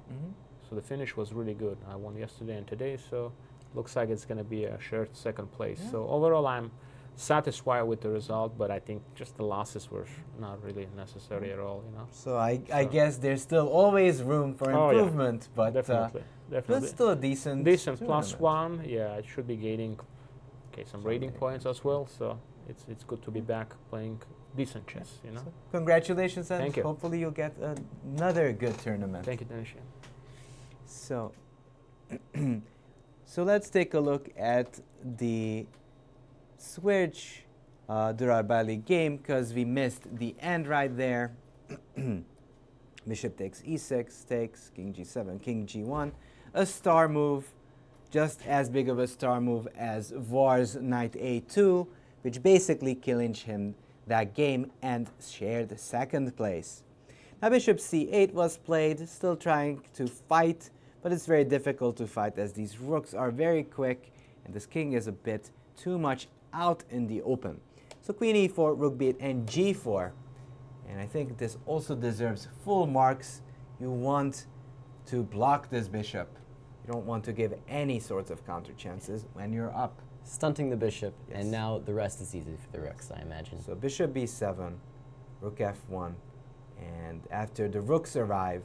Speaker 6: So the finish was really good. I won yesterday and today. So looks like it's going to be a shared second place.
Speaker 3: Yeah.
Speaker 6: So overall, I'm satisfied with the result. But I think just the losses were not really necessary at all,
Speaker 3: So I guess there's still always room for
Speaker 6: Oh, yeah.
Speaker 3: improvement, but
Speaker 6: Definitely.
Speaker 3: that's still a decent
Speaker 6: Decent
Speaker 3: tournament.
Speaker 6: +1. Yeah, I should be gaining some rating points as well. So it's good to be back playing decent chess,
Speaker 3: So congratulations, and
Speaker 6: Thank you.
Speaker 3: hopefully you'll get another good tournament.
Speaker 6: Thank you, Dennis.
Speaker 3: So, so let's take a look at the switch Durarbali game because we missed the end right there. Bishop takes e6, takes king g7, king g1, a star move, just as big of a star move as Var's knight a2, which basically clinched him that game and shared second place. Now bishop c8 was played, still trying to fight, but it's very difficult to fight as these rooks are very quick and this king is a bit too much out in the open. So queen e4, rook b8, and g4. And I think this also deserves full marks. You want to block this bishop. You don't want to give any sorts of counter chances when you're up.
Speaker 2: Stunting the bishop,
Speaker 3: Yes.
Speaker 2: and now the rest is easy for the rooks, I imagine.
Speaker 3: So bishop b7, rook f1, and after the rooks arrive,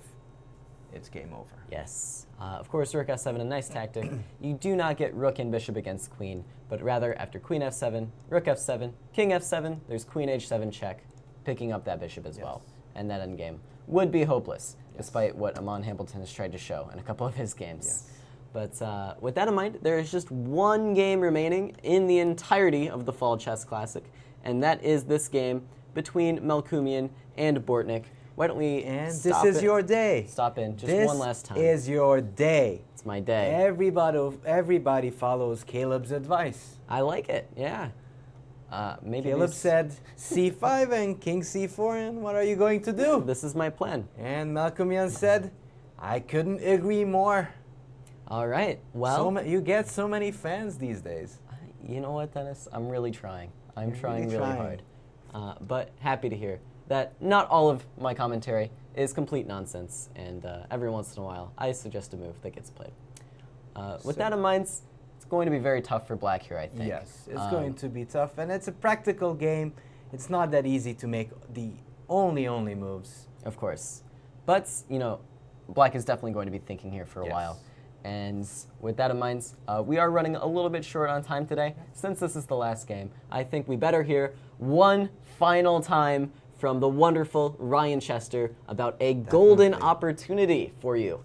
Speaker 3: it's game over.
Speaker 2: Yes. Of course, rook f7, a nice tactic. You do not get rook and bishop against queen, but rather after queen f7, rook f7, king f7, there's queen h7 check, picking up that bishop as well. And that endgame would be hopeless, despite what Amon Hamilton has tried to show in a couple of his games.
Speaker 3: Yes.
Speaker 2: But with that in mind, there is just one game remaining in the entirety of the Fall Chess Classic, and that is this game between Melkumian and Bortnik. Why don't we
Speaker 3: And
Speaker 2: stop
Speaker 3: this is
Speaker 2: it?
Speaker 3: your day.
Speaker 2: Stop in just
Speaker 3: This
Speaker 2: one last time.
Speaker 3: is your day.
Speaker 2: It's my day.
Speaker 3: Everybody follows Caleb's advice.
Speaker 2: I like it, yeah. Maybe
Speaker 3: Caleb
Speaker 2: these-
Speaker 3: said c5 and king c4, and what are you going to do?
Speaker 2: This is my plan.
Speaker 3: And Malcolmian said, I couldn't agree more.
Speaker 2: All right, well,
Speaker 3: You get so many fans these days.
Speaker 2: you know what, Dennis? I'm really trying. I'm
Speaker 3: You're
Speaker 2: trying
Speaker 3: really
Speaker 2: really
Speaker 3: trying.
Speaker 2: hard. But happy to hear that not all of my commentary is complete nonsense, and every once in a while, I suggest a move that gets played. With that in mind, it's going to be very tough for Black here, I think.
Speaker 3: Yes, it's going to be tough, and it's a practical game. It's not that easy to make the only moves.
Speaker 2: Of course. But, you know, Black is definitely going to be thinking here for a
Speaker 3: Yes.
Speaker 2: while. And with that in mind, we are running a little bit short on time today. Since this is the last game, I think we better hear one final time from the wonderful Ryan Chester about a golden opportunity for you.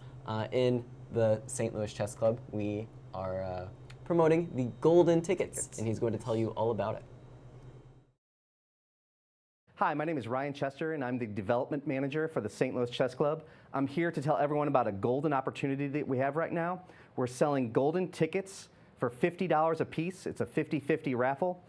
Speaker 2: In the St. Louis Chess Club, we are promoting the golden tickets, and he's going to tell you all about it.
Speaker 7: Hi, my name is Ryan Chester, and I'm the development manager for the St. Louis Chess Club. I'm here to tell everyone about a golden opportunity that we have right now. We're selling golden tickets for $50 a piece. It's a 50-50 raffle.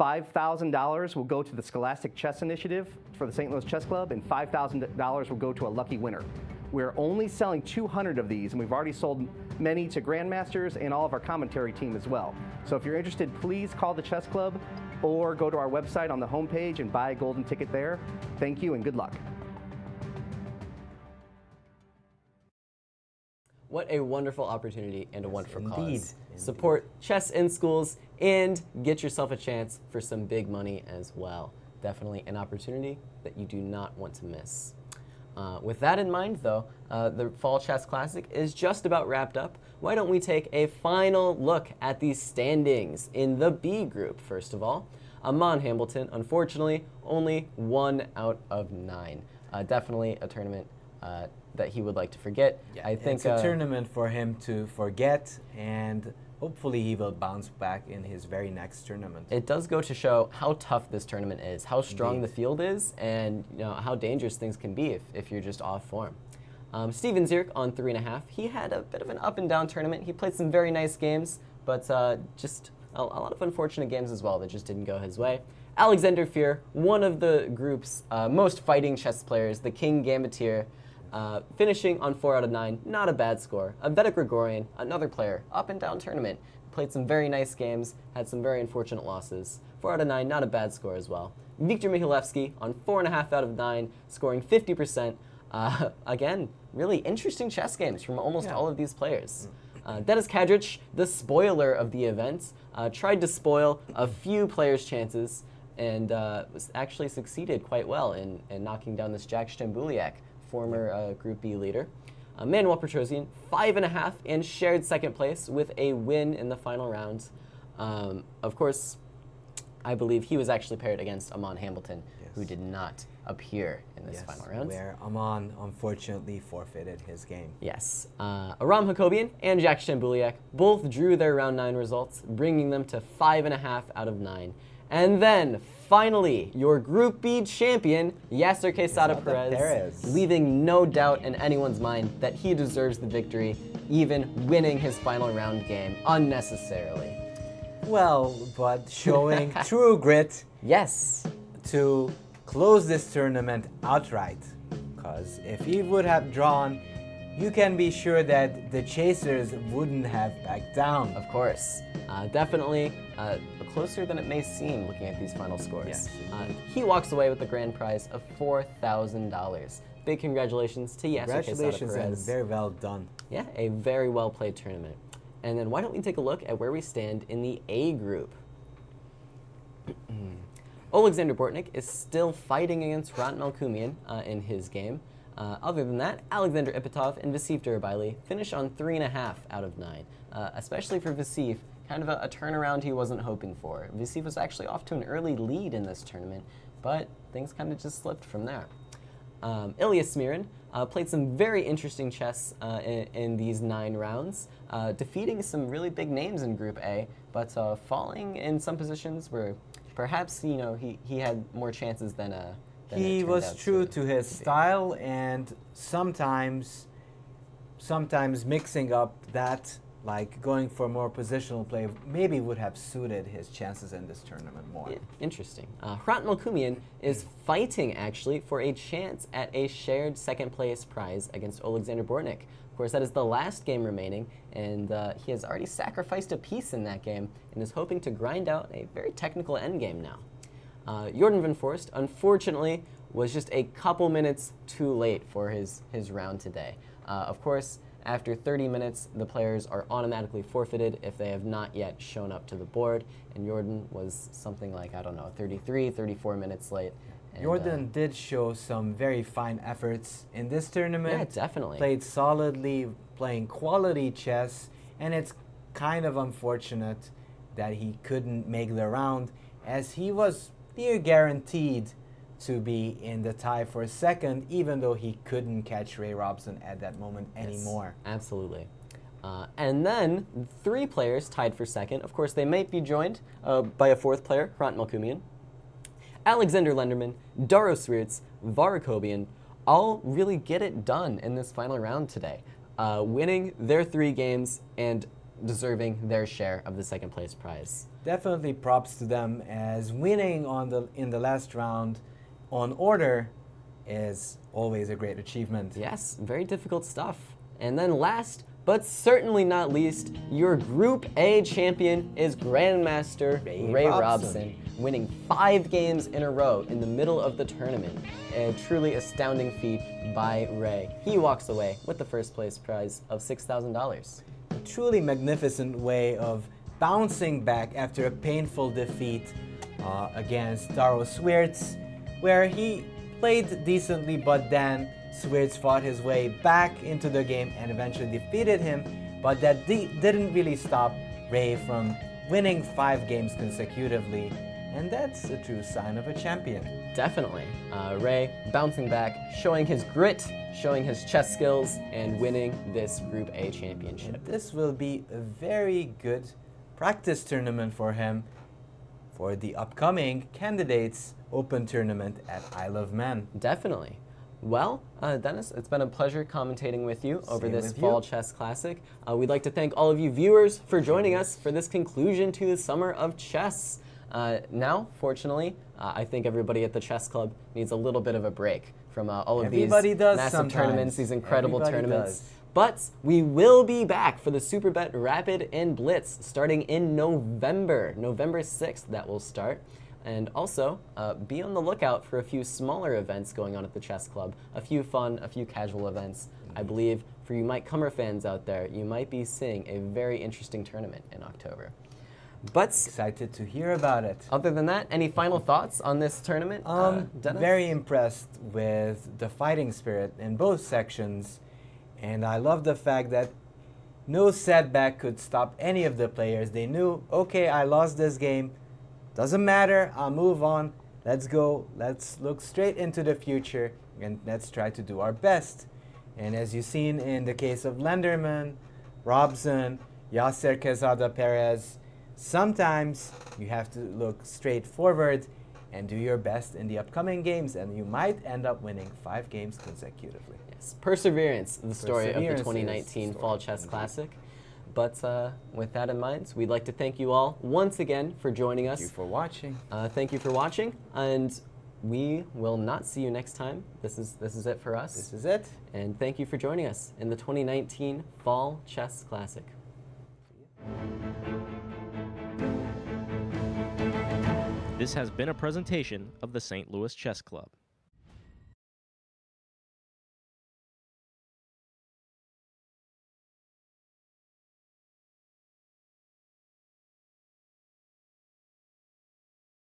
Speaker 7: $5,000 will go to the Scholastic Chess Initiative for the St. Louis Chess Club, and $5,000 will go to a lucky winner. We're only selling 200 of these, and we've already sold many to grandmasters and all of our commentary team as well. So if you're interested, please call the Chess Club or go to our website on the homepage and buy a golden ticket there. Thank you and good luck.
Speaker 2: What a wonderful opportunity and a wonderful
Speaker 3: indeed.
Speaker 2: cause. Support chess in schools and get yourself a chance for some big money as well. Definitely an opportunity that you do not want to miss. With that in mind, though, the Fall Chess Classic is just about wrapped up. Why don't we take a final look at the standings in the B group, first of all. Amon Hamilton, unfortunately, only 1 out of 9. definitely a tournament that he would like to forget.
Speaker 3: Yeah,
Speaker 2: I think
Speaker 3: it's a tournament for him to forget, and hopefully he will bounce back in his very next tournament.
Speaker 2: it does go to show how tough this tournament is, how strong
Speaker 3: Indeed.
Speaker 2: the field is, and how dangerous things can be if you're just off form. Steven Zierk on 3.5. He had a bit of an up and down tournament. He played some very nice games, but just a lot of unfortunate games as well that just didn't go his way. Alexander Fear, one of the group's most fighting chess players, the King Gambitier, finishing on 4 out of 9. Not a bad score. Vedic Gregorian, another player, up and down tournament. Played some very nice games, had some very unfortunate losses. 4 out of 9, not a bad score as well. Viktor Mihajlovsky on 4.5 out of 9, scoring 50%. Again, really interesting chess games from almost all of these players. Denis Kadrich, the spoiler of the event, tried to spoil a few players' chances and was actually succeeded quite well in knocking down this Jack Stambuliak, former Group B leader. Manuel Petrosian, 5.5 and shared second place with a win in the final round. Of course, I believe he was actually paired against Amon Hamilton, who did not appear in this final round.
Speaker 3: Where Amon unfortunately forfeited his game.
Speaker 2: Yes. Aram Hakobian and Jack Stambuliak both drew their round 9 results, bringing them to 5.5 out of 9. And then, finally, your Group B champion, Yasser Quesada Perez, leaving no doubt in anyone's mind that he deserves the victory, even winning his final round game unnecessarily.
Speaker 3: Well, but showing true grit
Speaker 2: Yes.
Speaker 3: to close this tournament outright. Because if he would have drawn, you can be sure that the chasers wouldn't have backed down.
Speaker 2: Of course. Definitely closer than it may seem looking at these final scores.
Speaker 3: Yes,
Speaker 2: he walks away with the grand prize of $4,000. Big congratulations to Yasser Quesada
Speaker 3: Congratulations and
Speaker 2: Perez.
Speaker 3: very well done.
Speaker 2: Yeah, a very well played tournament. And then why don't we take a look at where we stand in the A group? Alexander Bortnik is still fighting against Hrant Melkumian in his game. Other than that, Alexander Ipatov and Vasif Durabaili finish on 3.5 out of 9. Especially for Vasif, kind of a turnaround he wasn't hoping for. Vasif was actually off to an early lead in this tournament, but things kind of just slipped from there. Ilya Smirin played some very interesting chess in these 9 rounds, defeating some really big names in Group A, but falling in some positions where perhaps he had more chances than
Speaker 3: He was true to his style, and sometimes mixing up that, like going for more positional play, maybe would have suited his chances in this tournament more.
Speaker 2: Yeah, interesting. Hrant Melkumian is fighting actually for a chance at a shared second place prize against Alexander Bortnik. Of course, that is the last game remaining, and he has already sacrificed a piece in that game and is hoping to grind out a very technical endgame now. Jordan Van Forst, unfortunately, was just a couple minutes too late for his round today. Of course, after 30 minutes, the players are automatically forfeited if they have not yet shown up to the board, and Jordan was something like, 33, 34 minutes late. And,
Speaker 3: Jordan did show some very fine efforts in this tournament.
Speaker 2: Yeah, definitely.
Speaker 3: Played solidly, playing quality chess, and it's kind of unfortunate that he couldn't make the round, as he was near guaranteed to be in the tie for second, even though he couldn't catch Ray Robson at that moment anymore.
Speaker 2: Absolutely. And then 3 players tied for second. Of course, they might be joined by a 4th player, Hrant Melkumian. Alexander Lenderman, Daro Swirtz, Varakobian, all really get it done in this final round today, winning their 3 games and deserving their share of the second place prize.
Speaker 3: Definitely props to them, as winning in the last round on order is always a great achievement.
Speaker 2: Yes, very difficult stuff. And then last, but certainly not least, your Group A champion is Grandmaster Ray Robson, winning 5 games in a row in the middle of the tournament. A truly astounding feat by Ray. He walks away with the first place prize of $6,000.
Speaker 3: A truly magnificent way of bouncing back after a painful defeat against Daro Swirtz, where he played decently, but then Swirtz fought his way back into the game and eventually defeated him, but that didn't really stop Ray from winning 5 games consecutively and that's a true sign of a champion.
Speaker 2: Definitely. Ray bouncing back, showing his grit, showing his chess skills, and winning this Group A championship.
Speaker 3: This will be a very good practice tournament for him for the upcoming Candidates Open Tournament at Isle of Man.
Speaker 2: Definitely. Well, Dennis, it's been a pleasure commentating with you over
Speaker 3: Same
Speaker 2: this
Speaker 3: with
Speaker 2: Fall
Speaker 3: you.
Speaker 2: Chess Classic. We'd like to thank all of you viewers for joining us for this conclusion to the Summer of Chess. Now, fortunately, I think everybody at the Chess Club needs a little bit of a break from all of
Speaker 3: Everybody
Speaker 2: these
Speaker 3: does
Speaker 2: massive
Speaker 3: sometimes.
Speaker 2: tournaments, these incredible
Speaker 3: Everybody
Speaker 2: tournaments.
Speaker 3: does.
Speaker 2: But we will be back for the Superbet Rapid and Blitz starting in November 6th that will start. And also, be on the lookout for a few smaller events going on at the Chess Club. A few fun, a few casual events. I believe for you Mike Cummer fans out there, you might be seeing a very interesting tournament in October. But
Speaker 3: Excited to hear about it.
Speaker 2: other than that, any final thoughts on this tournament, Dennis?
Speaker 3: Very impressed with the fighting spirit in both sections, and I love the fact that no setback could stop any of the players. They knew, okay, I lost this game, doesn't matter, I'll move on, let's go, let's look straight into the future, and let's try to do our best. And as you've seen in the case of Lenderman, Robson, Yasser Quezada Perez, sometimes you have to look straight forward and do your best in the upcoming games, and you might end up winning 5 games consecutively.
Speaker 2: Yes, perseverance, the story of the
Speaker 3: Perseverance is
Speaker 2: 2019
Speaker 3: the
Speaker 2: Fall
Speaker 3: story,
Speaker 2: Chess
Speaker 3: indeed.
Speaker 2: Classic. But with that in mind, we'd like to thank you all once again for joining us.
Speaker 3: Thank you for watching.
Speaker 2: Thank you for watching, and we will not see you next time. This is it for us.
Speaker 3: This is it.
Speaker 2: And thank you for joining us in the 2019 Fall Chess Classic.
Speaker 1: This has been a presentation of the St. Louis Chess Club.